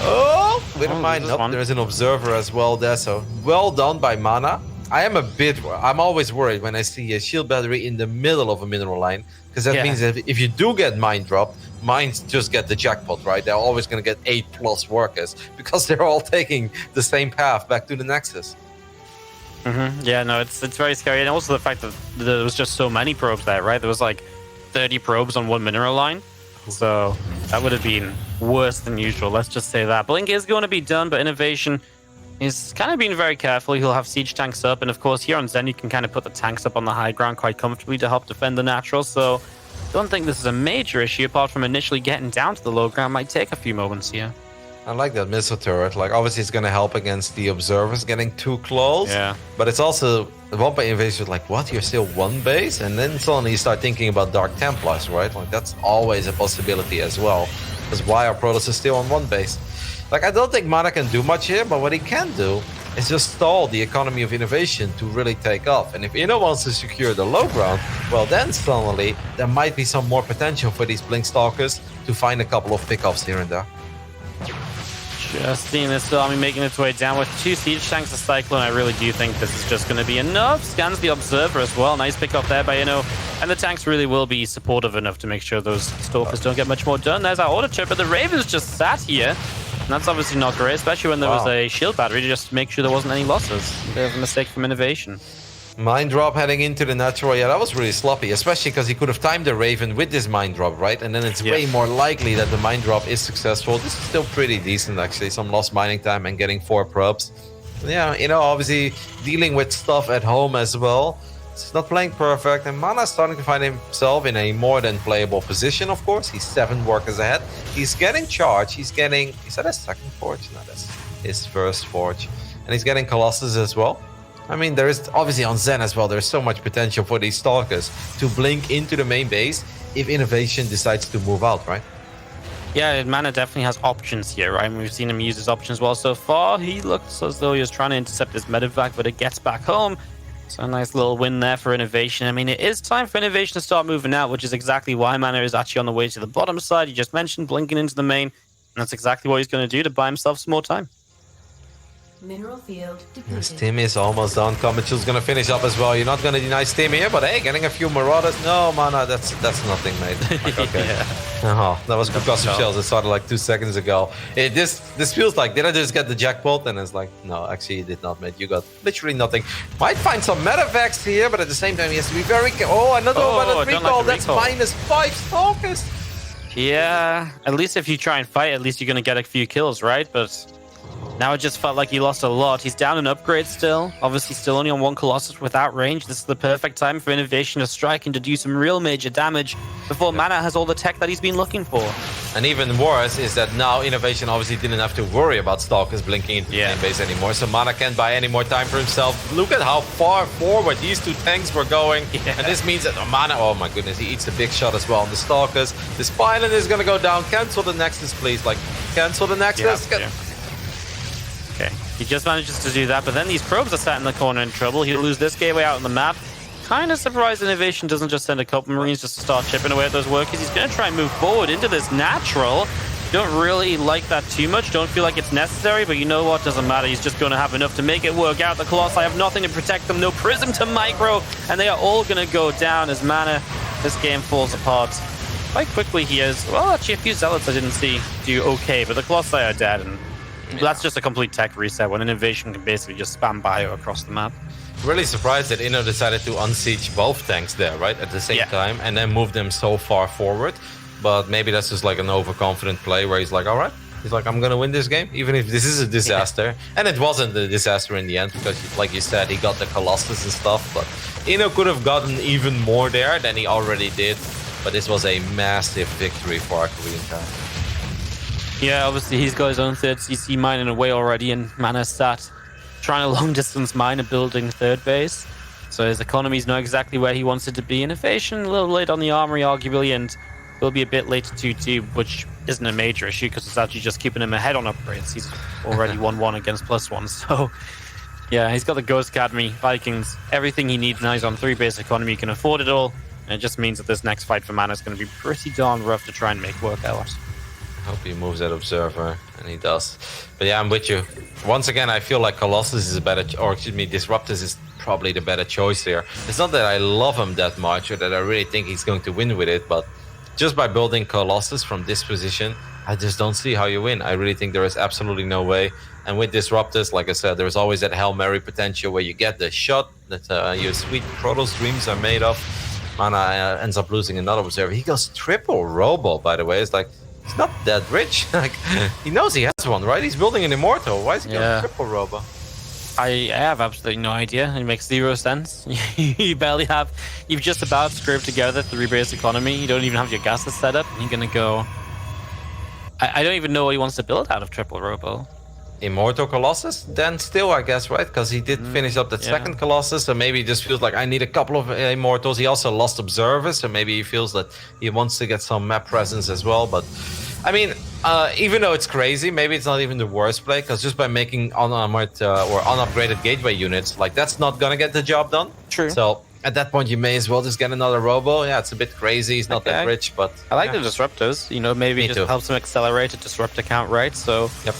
Oh, Widow Mine. Nope, there's an observer as well there, so well done by MaNa. I'm always worried when I see a shield battery in the middle of a mineral line, because that means that if you do get mine dropped, mines just get the jackpot, right? They're always going to get 8+ workers because they're all taking the same path back to the Nexus. Yeah, no, it's very scary. And also the fact that there was just so many probes there, right? There was like 30 probes on one mineral line. So that would have been worse than usual. Let's just say that. Blink is going to be done, but INnoVation is kind of being very careful. He'll have siege tanks up. And of course, here on Zen, you can kind of put the tanks up on the high ground quite comfortably to help defend the natural. So don't think this is a major issue apart from initially getting down to the low ground. Might take a few moments here. I like that missile turret. Like, obviously, it's going to help against the observers getting too close. Yeah. But it's also, the one by INnoVation, like, what? You're still one base? And then suddenly you start thinking about Dark Templars, right? Like, that's always a possibility as well. Because why are Protoss still on one base? Like, I don't think MaNa can do much here, but what he can do is just stall the economy of INnoVation to really take off. And if Inno wants to secure the low ground, well, then suddenly there might be some more potential for these Blink Stalkers to find a couple of pickups here and there. Just seeing this army making its way down with 2 siege tanks, a Cyclone. I really do think this is just going to be enough. Scans the Observer as well. Nice pick up there by Inno. And the tanks really will be supportive enough to make sure those Stalkers don't get much more done. There's our Order Chip, but the Ravens just sat here. And that's obviously not great, especially when there was a shield battery to just make sure there wasn't any losses. A bit of a mistake from INnoVation. Mine drop heading into the natural, yeah, that was really sloppy, especially because he could have timed the Raven with this mine drop, right? And then it's way more likely that the mine drop is successful. This is still pretty decent, actually. Some lost mining time and getting 4 probes. Yeah, you know, obviously dealing with stuff at home as well. It's not playing perfect, and MaNa's starting to find himself in a more than playable position, of course. He's 7 workers ahead. He's getting charge. He's getting... Is that his second forge? No, that's his first forge. And he's getting Colossus as well. I mean, there is obviously on Zen as well, there's so much potential for these Stalkers to blink into the main base if INnoVation decides to move out, right? Yeah, MaNa definitely has options here, right? And we've seen him use his options well so far. He looks as though he was trying to intercept his medevac, but it gets back home. So a nice little win there for INnoVation. I mean, it is time for INnoVation to start moving out, which is exactly why MaNa is actually on the way to the bottom side. You just mentioned blinking into the main, and that's exactly what he's going to do to buy himself some more time. Mineral field depleted. His team is almost done. Comic's gonna finish up as well. You're not gonna deny Steam here, but hey, getting a few Marauders. No, MaNa, that's nothing, mate. Like, okay. Oh, that was concussive shells. It started like 2 seconds ago. This feels like, did I just get the jackpot? And it's like, no, actually you did not, mate. You got literally nothing. Might find some medevacs here, but at the same time he has to be very careful. Oh, another one about the recall. That's -5 Stalkers. Yeah, at least if you try and fight, at least you're gonna get a few kills, right? But now it just felt like he lost a lot. He's down an upgrade still. Obviously still only on 1 Colossus without range. This is the perfect time for INnoVation to strike and to do some real major damage before MaNa has all the tech that he's been looking for. And even worse is that now INnoVation obviously didn't have to worry about Stalkers blinking into the main base anymore. So MaNa can't buy any more time for himself. Look at how far forward these 2 tanks were going. And this means that MaNa, oh my goodness, he eats the big shot as well on the Stalkers. This pylon is going to go down. Cancel the Nexus, please. Like, cancel the Nexus. Okay, he just manages to do that, but then these probes are sat in the corner in trouble. He'll lose this gateway out on the map. Kind of surprised INnoVation doesn't just send a couple Marines just to start chipping away at those workers. He's going to try and move forward into this natural. Don't really like that too much. Don't feel like it's necessary, but you know what? Doesn't matter. He's just going to have enough to make it work out. The Colossi have nothing to protect them. No Prism to micro, and they are all going to go down as MaNa, this game falls apart quite quickly. He is, well, actually a few Zealots I didn't see do okay, but the Colossi are dead, and that's just a complete tech reset when INnoVation can basically just spam bio across the map. Really surprised that Inno decided to unsiege both tanks there, right, at the same time, and then move them so far forward. But maybe that's just like an overconfident play where he's like, all right, he's like, I'm gonna win this game, even if this is a disaster. And it wasn't a disaster in the end, because like you said, he got the Colossus and stuff, but Inno could have gotten even more there than he already did. But this was a massive victory for our Korean tank. Yeah, obviously he's got his own 3rd CC mine in a way already, and MaNa sat trying to long-distance mine and building 3rd base. So his economy's not exactly where he wants it to be. INnoVation a little late on the armory, arguably, and Will be a bit late to 2-2, which isn't a major issue because it's actually just keeping him ahead on upgrades. He's already 1-1 against +1, so yeah, he's got the Ghost Academy, Vikings, everything he needs now. He's on 3 base economy, he can afford it all, and it just means that this next fight for MaNa is going to be pretty darn rough to try and make work out. I hope he moves that Observer, and he does. But yeah, I'm with you. Once again, I feel like Colossus is a better, or excuse me, Disruptus is probably the better choice here. It's not that I love him that much or that I really think he's going to win with it, but just by building Colossus from this position, I just don't see how you win. I really think there is absolutely no way. And with Disruptus, like I said, there's always that Hail Mary potential where you get the shot that your sweet Protoss dreams are made of. MaNa ends up losing another Observer. He goes triple Robo, by the way. It's like, he's not that rich. Like, he knows he has one, right? He's building an Immortal. Why is he going triple Robo? I have absolutely no idea. It makes 0 sense. You barely have... You've just about scraped together 3 base economy. You don't even have your gases set up. And you're going to go... I don't even know what he wants to build out of triple Robo. Immortal Colossus? Then still, I guess, right? Because he did finish up that second Colossus, so maybe he just feels like I need a couple of Immortals. He also lost Observers, so maybe he feels that he wants to get some map presence as well. But, I mean, even though it's crazy, maybe it's not even the worst play, because just by making unarmored or unupgraded gateway units, like, that's not going to get the job done. True. So, at that point, you may as well just get another Robo. Yeah, it's a bit crazy. He's not that rich, but... I like the Disruptors. You know, maybe it just helps him accelerate a Disruptor count, right? So... Yep.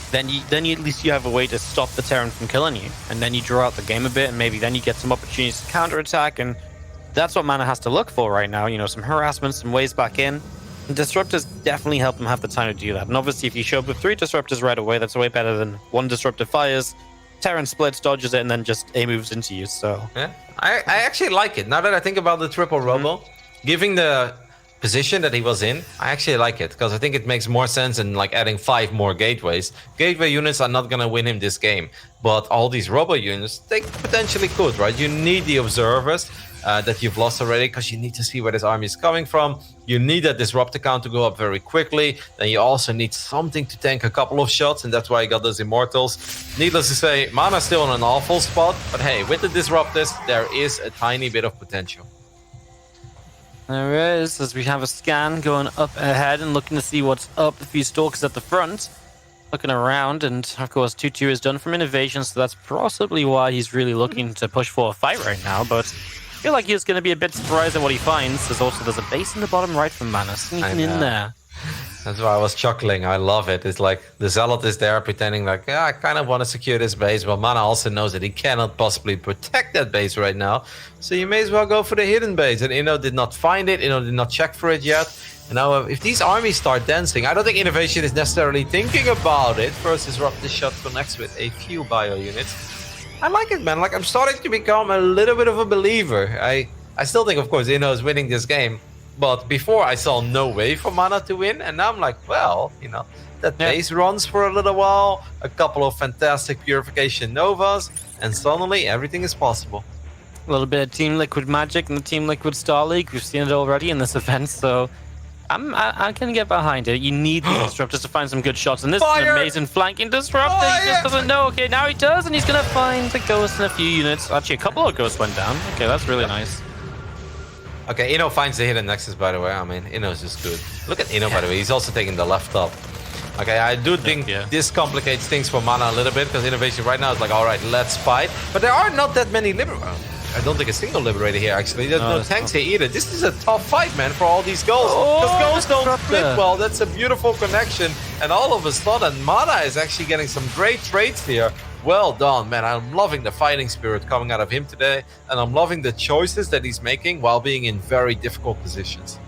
Then at least you have a way to stop the Terran from killing you, and then you draw out the game a bit, and maybe then you get some opportunities to counterattack, and that's what MaNa has to look for right now. You know, some harassment, some ways back in. And Disruptors definitely help him have the time to do that. And obviously, if you show up with 3 Disruptors right away, that's way better than 1 Disruptor fires, Terran splits, dodges it, and then just A moves into you. So yeah, I actually like it. Now that I think about the triple Robo, giving the position that he was in, I actually like it because I think it makes more sense than like adding 5 more gateways. Gateway units are not gonna win him this game, but all these Robo units, they potentially could, right? You need the Observers that you've lost already because you need to see where this army is coming from. You need that Disruptor count to go up very quickly. Then you also need something to tank a couple of shots, and that's why you got those Immortals. Needless to say, MaNa's still in an awful spot, but hey, with the Disruptors, there is a tiny bit of potential. there is, as we have a scan going up ahead and looking to see what's up. A few Stalkers at the front, looking around, and of course 2-2 is done from INnoVation, so that's possibly why he's really looking to push for a fight right now, but I feel like he's going to be a bit surprised at what he finds. There's a base in the bottom right from MaNa, sneaking in there. That's why I was chuckling. I love it. It's like the Zealot is there pretending like, yeah, I kind of want to secure this base. Well, MaNa also knows that he cannot possibly protect that base right now. So you may as well go for the hidden base. And Inno did not find it. Inno did not check for it yet. And now if these armies start dancing, I don't think INnoVation is necessarily thinking about it. First Disruptor shot connects with a few bio units. I like it, man. Like, I'm starting to become a little bit of a believer. I still think, of course, Inno is winning this game. But before I saw no way for MaNa to win, and now I'm like, well, you know, that base runs for a little while, a couple of fantastic Purification Novas, and suddenly everything is possible. A little bit of TeamLiquid magic in the TeamLiquid StarLeague. We've seen it already in this event, so I can get behind it. You need the Disruptors to find some good shots, and this is an amazing flanking Disruptor. He just doesn't know. Okay, now he does, and he's going to find a Ghost in a few units. Actually, a couple of Ghosts went down. Okay, that's really nice. Okay, Inno finds the hidden Nexus, by the way. I mean, Inno's just good. Look at Inno, by the way. He's also taking the left up. Okay, I do think this complicates things for MaNa a little bit, because INnoVation right now is like, all right, let's fight. But there are not that many Liberators. I don't think a single Liberator here, actually. There's no tanks here either. This is a tough fight, man, for all these goals. Because goals don't split well. That's a beautiful connection. And all of a sudden, MaNa is actually getting some great trades here. Well done, man. I'm loving the fighting spirit coming out of him today. And I'm loving the choices that he's making while being in very difficult positions.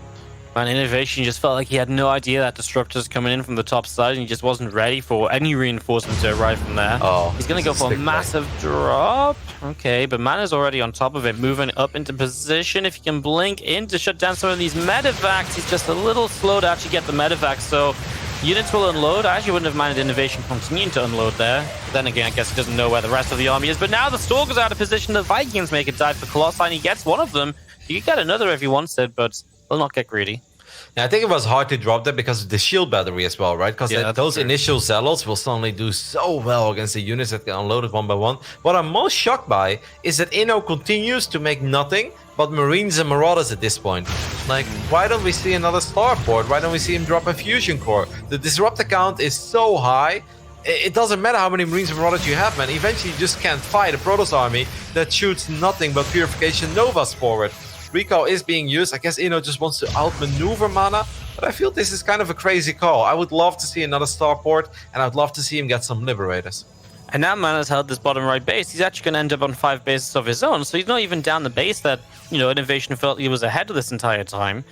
Man, INnoVation just felt like he had no idea that Disruptor's coming in from the top side, and he just wasn't ready for any reinforcement to arrive from there. Oh, he's going to go for a massive drop. Okay, but MaNa's already on top of it, moving up into position. If he can blink in to shut down some of these medevacs, he's just a little slow to actually get the medevacs, so units will unload. I actually wouldn't have minded INnoVation continuing to unload there. But then again, I guess he doesn't know where the rest of the army is. But now the Stalker's out of position. The Vikings make a dive for Colossi, and he gets one of them. He could get another if he wants it, but will not get greedy. Yeah, I think it was hard to drop that because of the shield battery as well, right? Because Yeah, those true. initial zealots will suddenly do so well against the units that get unloaded one by one. What I'm most shocked by is that Inno continues to make nothing but Marines and Marauders at this point. Like, why don't we see another starport? Why don't we see him drop a fusion core? The disruptor count is so high. It doesn't matter how many Marines and Marauders you have, man. Eventually, you just can't fight a Protoss army that shoots nothing but Purification Novas forward. Recall is being used. I guess Inno just wants to outmaneuver MaNa, but I feel this is kind of a crazy call. I would love to see another starport, and I'd love to see him get some Liberators. And now MaNa's held this bottom right base. He's actually going to end up on 5 bases of his own, so he's not even down the base that, INnoVation felt he was ahead of this entire time.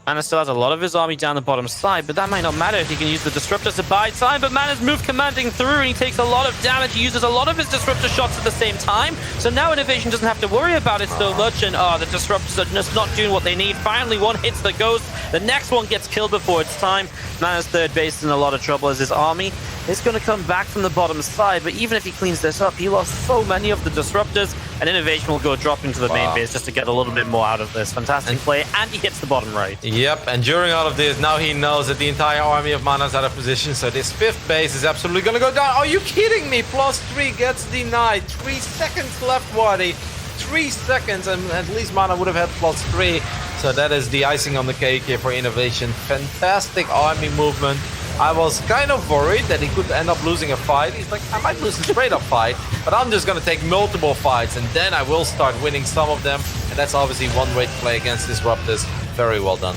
MaNa still has a lot of his army down the bottom side, but that might not matter if he can use the Disruptors to buy time. But MaNa's moved commanding through, and he takes a lot of damage. He uses a lot of his Disruptor shots at the same time, so now INnoVation doesn't have to worry about it so much. And the Disruptors are just not doing what they need. Finally, one hits the Ghost. The next one gets killed before it's time. MaNa's third base is in a lot of trouble as his army is going to come back from the bottom side. But even if he cleans this up, he lost so many of the Disruptors, and INnoVation will go drop into the main base just to get a little bit more out of this. Fantastic play, and he hits the bottom right. Yep, and during all of this, now he knows that the entire army of MaNa is out of position, so this 5th base is absolutely going to go down. Are you kidding me? +3 gets denied. 3 seconds left, Waddy. 3 seconds, and at least MaNa would have had +3. So that is the icing on the cake here for INnoVation. Fantastic army movement. I was kind of worried that he could end up losing a fight. He's like, I might lose a straight-up fight, but I'm just going to take multiple fights, and then I will start winning some of them. And that's obviously one way to play against Disruptors. Very well done.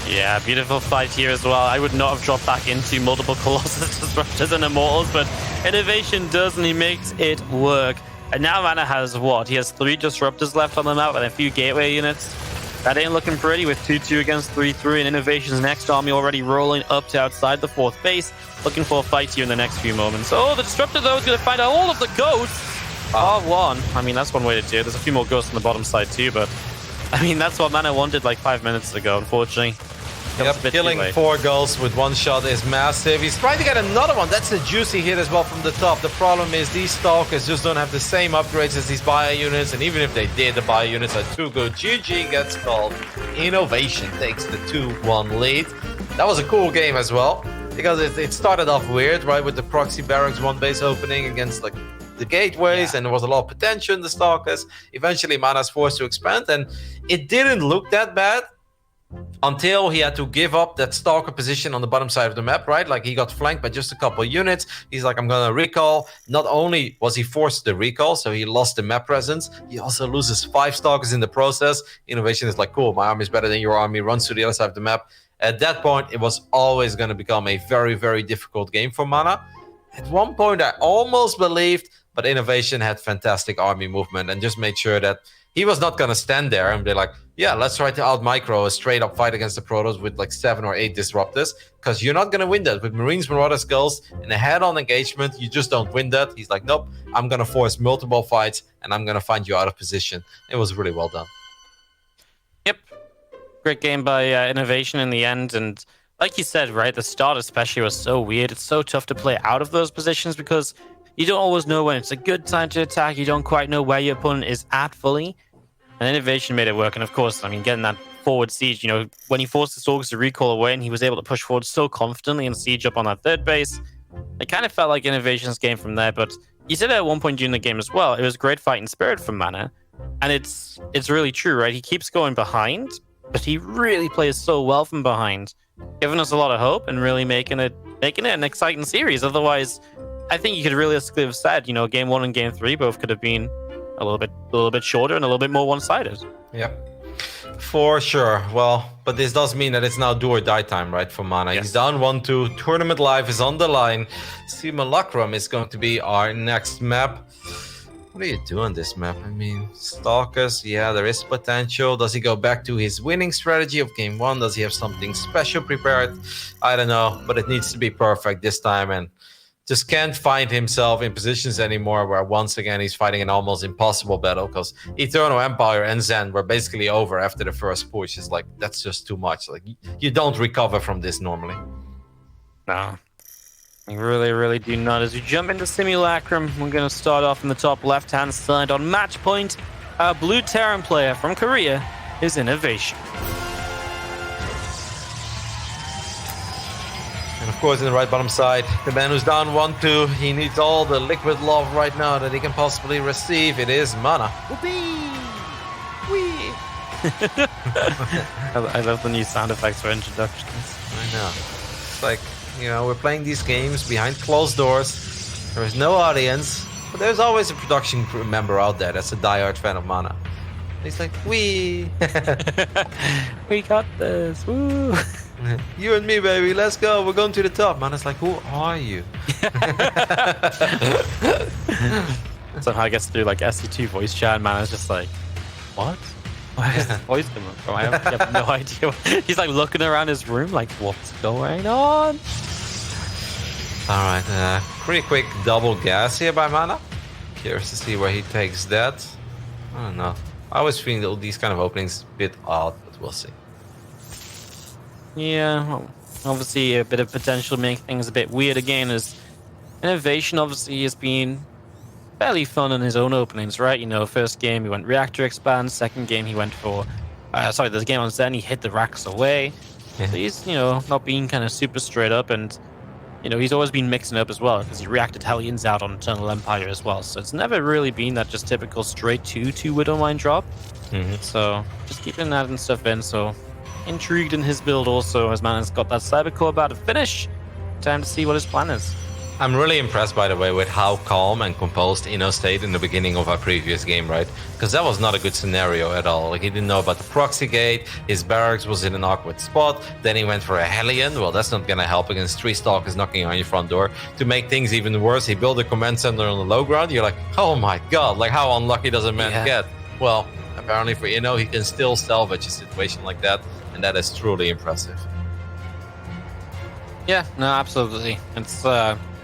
Yeah, beautiful fight here as well. I would not have dropped back into multiple Colossus, Disruptors, and Immortals, but INnoVation does, and he makes it work. And now MaNa has what? He has 3 Disruptors left on the map and a few Gateway units. That ain't looking pretty with 2-2 against 3-3, and INnoVation's next army already rolling up to outside the 4th base, looking for a fight here in the next few moments. Oh, the Disruptor, though, is going to find out all of the Ghosts. R1. I mean, that's one way to do it. There's a few more Ghosts on the bottom side, too, but I mean, that's what MaNa wanted like 5 minutes ago, unfortunately. Yep, killing 4 goals with 1 shot is massive. He's trying to get another one. That's a juicy hit as well from the top. The problem is these Stalkers just don't have the same upgrades as these bio units, and even if they did, the bio units are too good. GG gets called. INnoVation takes the 2-1 lead. That was a cool game as well, because it started off weird, right, with the proxy barracks 1 base opening against like the gateways, and there was a lot of potential in the Stalkers. Eventually, MaNa's forced to expand, and it didn't look that bad until he had to give up that Stalker position on the bottom side of the map, right? Like, he got flanked by just a couple of units. He's like, I'm gonna recall. Not only was he forced to recall, so he lost the map presence, he also loses 5 Stalkers in the process. INnoVation is like, cool, my army is better than your army, runs to the other side of the map. At that point, it was always going to become a very, very difficult game for MaNa. At one point, I almost believed, but INnoVation had fantastic army movement and just made sure that he was not going to stand there and be like, yeah, let's try to out-micro a straight-up fight against the Protoss with like 7 or 8 Disruptors, because you're not going to win that. With Marines, Marauders, Skulls, in a head-on engagement, you just don't win that. He's like, nope, I'm going to force multiple fights, and I'm going to find you out of position. It was really well done. Yep. Great game by INnoVation in the end, and like you said, right, the start especially was so weird. It's so tough to play out of those positions because you don't always know when it's a good time to attack. You don't quite know where your opponent is at fully. And INnoVation made it work. And of course, I mean, getting that forward siege, you know, when he forced the Stalkers to recall away and he was able to push forward so confidently and siege up on that 3rd base, it kind of felt like INnoVation's game from there. But you said at one point during the game as well, it was great fighting spirit from MaNa. And it's really true, right? He keeps going behind, but he really plays so well from behind, giving us a lot of hope and really making it an exciting series. Otherwise, I think you could realistically have said, you know, game 1 and game 3 both could have been a little bit shorter and a little bit more one-sided. Yep, for sure. Well, but this does mean that it's now do or die time, right, for MaNa. Yes. He's down 1-2. Tournament life is on the line. Simulacrum is going to be our next map. What do you do on this map? I mean, Stalkers, yeah, there is potential. Does he go back to his winning strategy of game 1? Does he have something special prepared? I don't know, but it needs to be perfect this time, and just can't find himself in positions anymore where once again he's fighting an almost impossible battle, because Eternal Empire and Zen were basically over after the first push. It's like, that's just too much. Like, you don't recover from this normally. No. You really, really do not. As we jump into Simulacrum, we're going to start off in the top left-hand side on match point. Our blue Terran player from Korea is INnoVation. course, in the right bottom side. The man who's down 1-2. He needs all the liquid love right now that he can possibly receive. It is MaNa. I love the new sound effects for introductions. I know. It's like, you know, we're playing these games behind closed doors. There is no audience. But there's always a production crew member out there that's a diehard fan of MaNa. He's like, we got this. Woo. You and me, baby, let's go. We're going to the top. MaNa's like, who are you? Somehow I gets through like SC2 voice chat, and MaNa's just like, what? Where is this voice coming from? I have no idea. He's like looking around his room like, what's going on? Alright, pretty quick double gas here by MaNa. Curious to see where he takes that. I don't know. I always find all these kind of openings a bit odd, but we'll see. Yeah, well, obviously a bit of potential to make things a bit weird again is INnoVation obviously has been fairly fun in his own openings, right? You know, first game he went reactor expand, second game he went for the game on Zen he hit the racks away. Yeah. So he's, you know, not being kind of super straight up, and you know, he's always been mixing up as well because he reacted Hellions out on Eternal Empire as well. So it's never really been that just typical straight 2 Widow Mine drop. So just keeping that and stuff in. So intrigued in his build also, as MaNa's got that Cybercore about to finish. Time to see what his plan is. I'm really impressed, by the way, with how calm and composed Inno stayed in the beginning of our previous game, right? Because that was not a good scenario at all. Like, he didn't know about the proxy gate, his barracks was in an awkward spot, then he went for a Hellion. Well, that's not gonna help against 3 Stalkers knocking on your front door. To make things even worse, he built a command center on the low ground. You're like, oh my god, like how unlucky does a man get? Well, apparently for Inno, he can still salvage a situation like that, and that is truly impressive. Yeah, no, absolutely.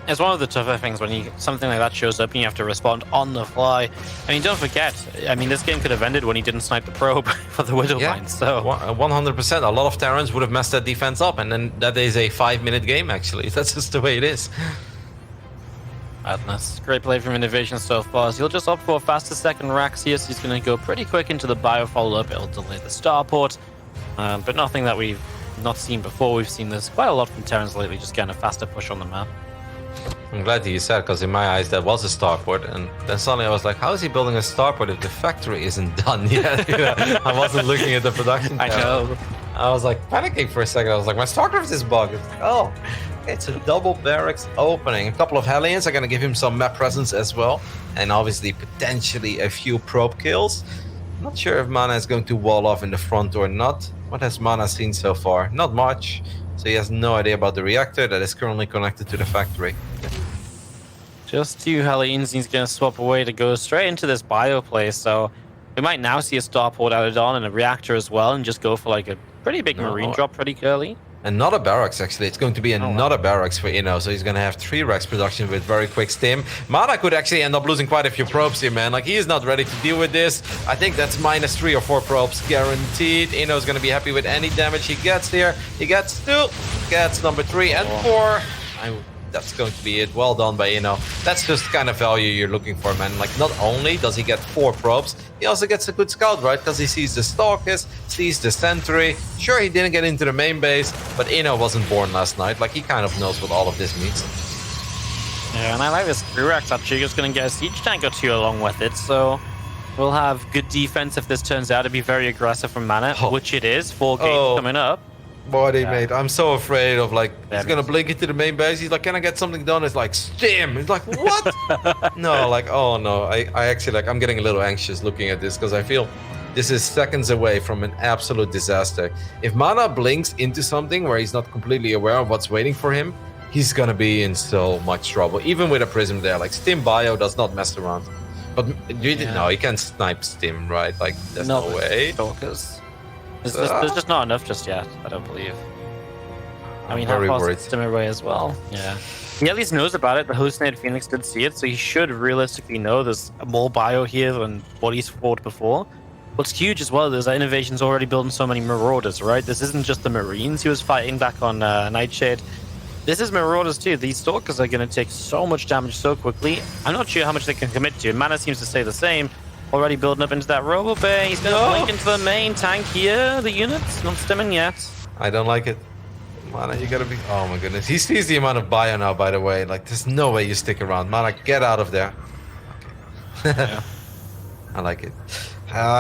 It's one of the tougher things when something like that shows up and you have to respond on the fly. I mean, don't forget, I mean, this game could have ended when he didn't snipe the probe for the Widow Mine, so... 100%. A lot of Terrans would have messed that defense up, and then that is a 5-minute game, actually. That's just the way it is. Madness. Great play from INnoVation so far. So he'll just opt for faster second racks here, so he's going to go pretty quick into the bio follow-up. It'll delay the starport, but nothing that we've not seen before. We've seen this quite a lot from Terrans lately, just getting a faster push on the map. I'm glad that you said, because in my eyes that was a starport, and then suddenly I was like, how is he building a starport if the factory isn't done yet? I wasn't looking at the production tab. I know. I was like panicking for a second. I was like, my StarCraft is bugged. It's like, oh, it's a double barracks opening. A couple of Hellions are going to give him some map presence as well, and obviously potentially a few probe kills. Not sure if MaNa is going to wall off in the front or not. What has MaNa seen so far? Not much. So he has no idea about the reactor that is currently connected to the factory. Just 2 Hellions, he's going to swap away to go straight into this bio play, so we might now see a starport added on and a reactor as well, and just go for like a pretty big marine drop pretty early. And not a barracks, actually. It's going to be another barracks for Inno, so he's going to have 3 racks production with very quick stim. MaNa could actually end up losing quite a few probes here, man. Like, he is not ready to deal with this. I think that's minus 3 or 4 probes guaranteed. Inno's going to be happy with any damage he gets here. He gets 2, gets number 3 and 4. That's going to be it. Well done by Inno. That's just the kind of value you're looking for, man. Like, not only does he get 4 probes, he also gets a good scout, right? Because he sees the Stalkers, sees the Sentry. Sure, he didn't get into the main base, but Inno wasn't born last night. Like, he kind of knows what all of this means. Yeah, and I like this Rex actually just going to get a siege tank or 2 along with it, so we'll have good defense if this turns out to be very aggressive from MaNa, which it is. 4 games coming up. Body, mate. I'm so afraid of, like, he's gonna blink into the main base. He's like, can I get something done? It's like, stim. It's like, what? No, like, oh no. I actually, like, I'm getting a little anxious looking at this because I feel this is seconds away from an absolute disaster. If MaNa blinks into something where he's not completely aware of what's waiting for him, he's gonna be in so much trouble. Even with a prism there, like, Stim Bio does not mess around. But you didn't know, he can't snipe Stim, right? Like, there's no way. Stalkers. There's just not enough just yet, I don't believe. I mean, very how fast worried. is Stim away as well? Yeah. He at least knows about it. The hallucinated Phoenix did see it, so he should realistically know there's more bio here than what he's fought before. What's huge as well is that INnoVation's already building so many Marauders, right? This isn't just the Marines he was fighting back on Nightshade. This is Marauders too. These Stalkers are going to take so much damage so quickly. I'm not sure how much they can commit to. MaNa seems to stay the same. Already building up into that Robo Bay. He's going to blink into the main tank here. The units not stimming yet. I don't like it. MaNa, you gotta be... Oh my goodness. He sees the amount of bio now, by the way. Like, there's no way you stick around. MaNa, get out of there. Okay. I like it.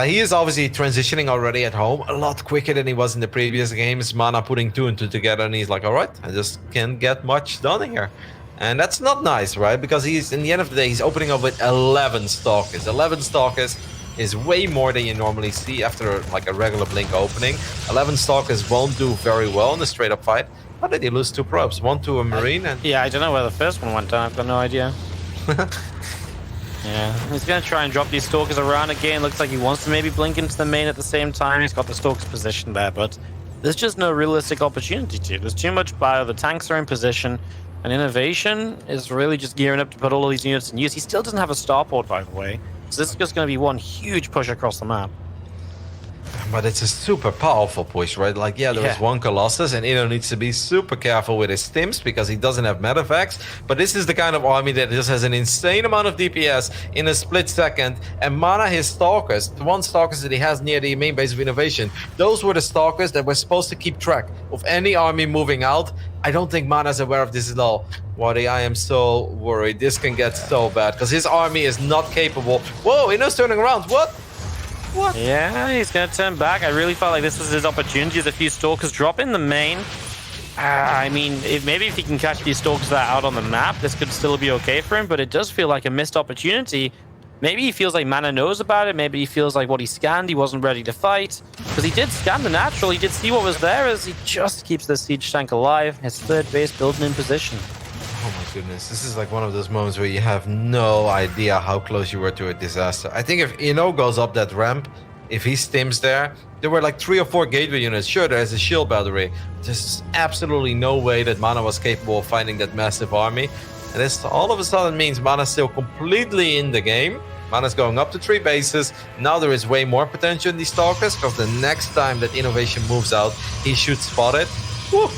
He is obviously transitioning already at home a lot quicker than he was in the previous games. MaNa putting 2 and 2 together, and he's like, all right, I just can't get much done here. And that's not nice, right? Because he's, in the end of the day, he's opening up with 11 Stalkers. 11 Stalkers is way more than you normally see after like a regular Blink opening. 11 Stalkers won't do very well in a straight-up fight. How did he lose 2 probes? 1 to a Marine and... Yeah, I don't know where the first one went down. I've got no idea. Yeah, he's going to try and drop these Stalkers around again. Looks like he wants to maybe blink into the main at the same time. He's got the Stalkers positioned there, but there's just no realistic opportunity to. There's too much bio. The tanks are in position. And INnoVation is really just gearing up to put all of these units in use. He still doesn't have a starport, by the way. So this is just going to be one huge push across the map. But it's a super powerful push, right? Like, yeah, there is one Colossus, and Inno needs to be super careful with his stims because he doesn't have medevacs. But this is the kind of army that just has an insane amount of DPS in a split second. And MaNa, his Stalkers, the 1 Stalkers that he has near the main base of INnoVation, those were the Stalkers that were supposed to keep track of any army moving out. I don't think MaNa's aware of this at all. Waddy, I am so worried. This can get so bad because his army is not capable. Whoa, Inno's turning around. What? What? Yeah, he's going to turn back. I really felt like this was his opportunity. There's a few Stalkers drop in the main. I mean, maybe if he can catch these Stalkers that are out on the map, this could still be okay for him, but it does feel like a missed opportunity. Maybe he feels like MaNa knows about it. Maybe he feels like what he scanned, he wasn't ready to fight. Because he did scan the natural. He did see what was there as he just keeps the siege tank alive. His 3rd base building in position. Oh my goodness, this is like one of those moments where you have no idea how close you were to a disaster. I think if Inno goes up that ramp, if he stims there were like 3 or 4 gateway units. Sure, there's a shield battery. There's absolutely no way that MaNa was capable of finding that massive army. And this all of a sudden means MaNa's still completely in the game. MaNa's going up to 3 bases. Now there is way more potential in these Stalkers because the next time that INnoVation moves out, he should spot it. Woo!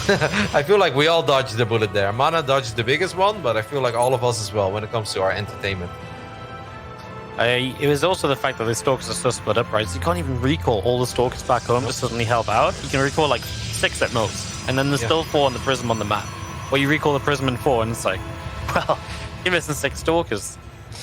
I feel like we all dodged the bullet there. MaNa dodged the biggest one, but I feel like all of us as well when it comes to our entertainment. It was also the fact that the Stalkers are so split up, right? So you can't even recall all the Stalkers back home to suddenly help out. You can recall like 6 at most, and then there's still 4 on the Prism on the map. Or you recall the Prism and 4, and it's like, well, you're missing 6 Stalkers.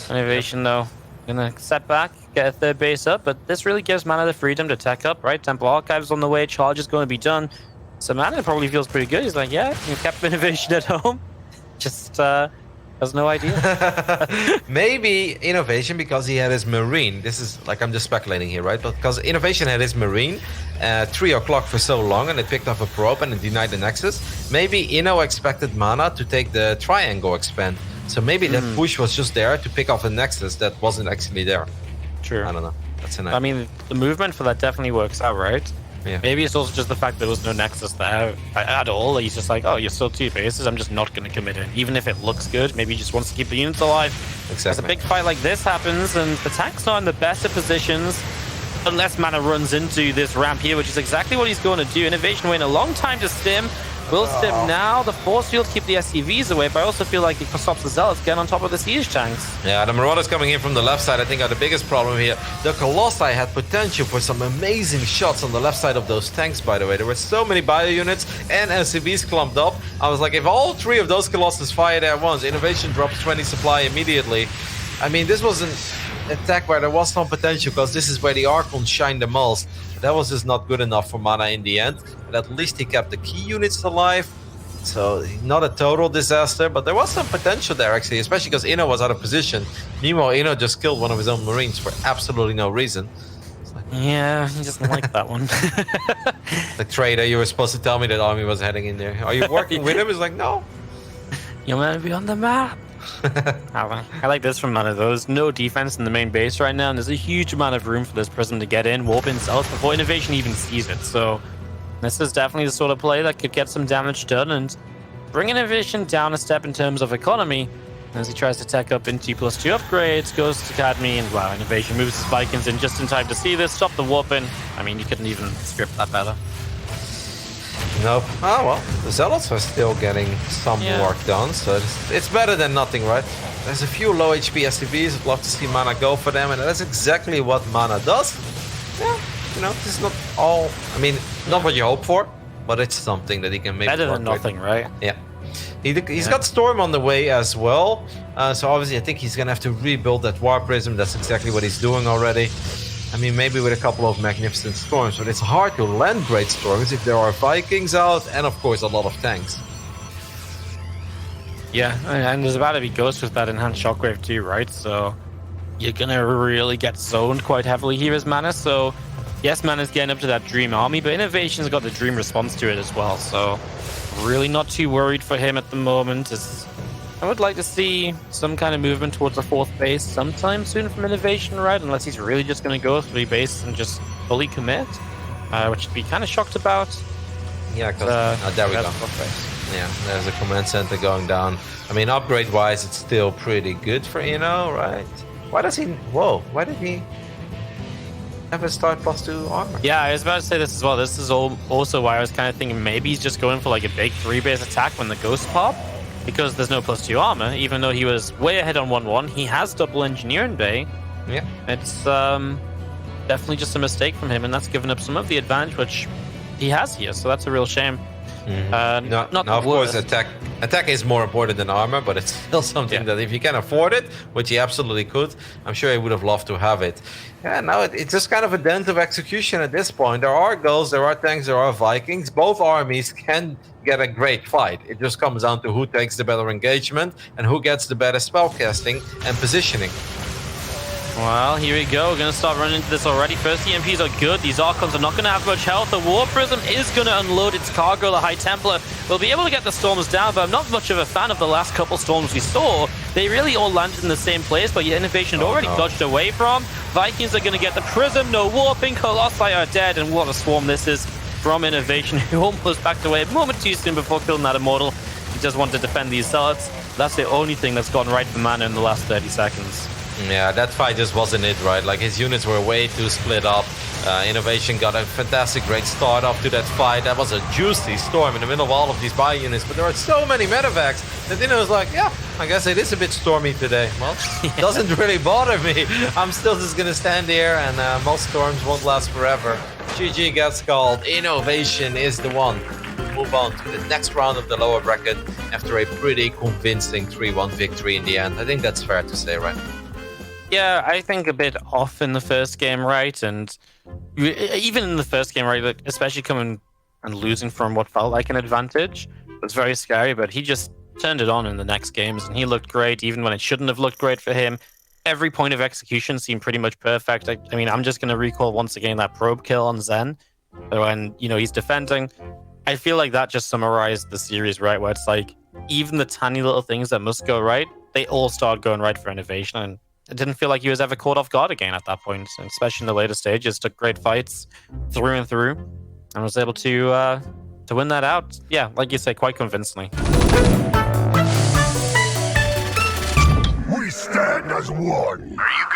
INnoVation, though, gonna set back, get a 3rd base up, but this really gives MaNa the freedom to tech up, right? Temple Archives on the way, Charge is going to be done. So MaNa probably feels pretty good. He's like, yeah, you kept INnoVation at home. Just has no idea. Maybe INnoVation because he had his Marine. This is like, I'm just speculating here, right? But because INnoVation had his Marine 3 o'clock for so long and it picked up a probe and it denied the Nexus. Maybe Inno expected MaNa to take the Triangle expand. So maybe that push was just there to pick off a Nexus that wasn't actually there. True. I don't know. That's an idea. I mean, the movement for that definitely works out, right? Yeah. Maybe it's also just the fact there was no Nexus there at all. He's just like, oh, you're still 2 bases. I'm just not going to commit it. Even if it looks good, maybe he just wants to keep the units alive. Exactly. As a big fight like this happens, and the tank's not in the best of positions, unless MaNa runs into this ramp here, which is exactly what he's going to do. INnoVation waiting a long time to stim. Will stim now. The force field keep the SCVs away, but I also feel like it stops the Zealots getting on top of the siege tanks. Yeah, the Marauders coming in from the left side, I think, are the biggest problem here. The Colossi had potential for some amazing shots on the left side of those tanks, by the way. There were so many bio units and SCVs clumped up. I was like, if all 3 of those Colossus fired at once, INnoVation drops 20 supply immediately. I mean, this was an attack where there was some potential because this is where the Archons shine the most. That was just not good enough for MaNa in the end. But at least he kept the key units alive. So not a total disaster, but there was some potential there actually, especially because Inno was out of position. Meanwhile, Inno just killed one of his own Marines for absolutely no reason. Like, Yeah, he doesn't like that one. the traitor, you were supposed to tell me that army was heading in there. Are you working with him? He's like, no. You're meant to be on the map. I like this from MaNa though. There's no defense in the main base right now, and there's a huge amount of room for this Prism to get in, warp in south before INnoVation even sees it. So this is definitely the sort of play that could get some damage done and bring INnoVation down a step in terms of economy as he tries to tech up into +2 upgrades, goes to Academy, and wow, INnoVation moves his Vikings in just in time to see this, stop the warping. I mean, you couldn't even script that better. Nope. Oh well, the Zealots are still getting some work done, so it's better than nothing, right? There's a few low HP SCVs. I'd love to see MaNa go for them, and that's exactly what MaNa does. Yeah, you know, this is not all. I mean, not what you hope for, but it's something that he can maybe Better work than with. nothing, right? Yeah. He's got Storm on the way as well. So obviously I think he's going to have to rebuild that War Prism. That's exactly what he's doing already. I mean, maybe with a couple of Magnificent Storms, but it's hard to land Great Storms if there are Vikings out and, of course, a lot of tanks. Yeah, and there's about to be Ghost with that enhanced Shockwave too, right? So you're going to really get zoned quite heavily here as MaNa. So yes, MaNa's getting up to that Dream Army, but INnoVation's got the Dream response to it as well. So really not too worried for him at the moment. I would like to see some kind of movement towards the 4th base sometime soon from INnoVation, right? Unless he's really just going to go 3 bases and just fully commit, which I'd be kind of shocked about. Yeah, because there we go. Yeah, there's a command center going down. I mean, upgrade-wise, it's still pretty good for Inno, right? Why does he... Whoa, why did he have a start +2 armor? Yeah, I was about to say this as well. This is also why I was kind of thinking maybe he's just going for like a big 3-base attack when the Ghosts pop, because there's no +2 armor, even though he was way ahead on 1-1. He has double engineering bay. Yeah. It's definitely just a mistake from him, and that's given up some of the advantage which he has here, so that's a real shame. Not of course, attack is more important than armor, but it's still something that if you can afford it, which he absolutely could, I'm sure he would have loved to have it. Yeah, now it's just kind of a dent of execution at this point. There are goals, there are tanks, there are Vikings. Both armies can get a great fight. It just comes down to who takes the better engagement and who gets the better spellcasting and positioning. Well, here we go. We're going to start running into this already. First EMPs are good. These Archons are not going to have much health. The War Prism is going to unload its cargo. The High Templar will be able to get the Storms down, but I'm not much of a fan of the last couple Storms we saw. They really all landed in the same place, but INnoVation had already dodged away from. Vikings are going to get the Prism. No warping. Colossi are dead, and what a swarm this is from INnoVation, who almost backed away a moment too soon before killing that Immortal. He just wanted to defend these Zealots. That's the only thing that's gone right for MaNa in the last 30 seconds. Yeah, that fight just wasn't it, right? Like, his units were way too split up. INnoVation got a fantastic, great start off to that fight. That was a juicy storm in the middle of all of these buy units, but there are so many medevacs that Inno was like, yeah, I guess it is a bit stormy today. Well, it doesn't really bother me. I'm still just gonna stand here, and most storms won't last forever. GG gets called. INnoVation is the one to move on to the next round of the lower bracket after a pretty convincing 3-1 victory in the end. I think that's fair to say, right? Yeah, I think a bit off in the first game, right? And even in the first game, right, like, especially coming and losing from what felt like an advantage, it was very scary, but he just turned it on in the next games, and he looked great, even when it shouldn't have looked great for him. Every point of execution seemed pretty much perfect. I mean, I'm just going to recall once again that probe kill on Zen, when, he's defending. I feel like that just summarized the series, right, where it's like, even the tiny little things that must go right, they all start going right for INnoVation, and it didn't feel like he was ever caught off guard again at that point, and especially in the later stages. Took great fights through and through, and was able to win that out. Yeah, like you say, quite convincingly. We stand as one. Are you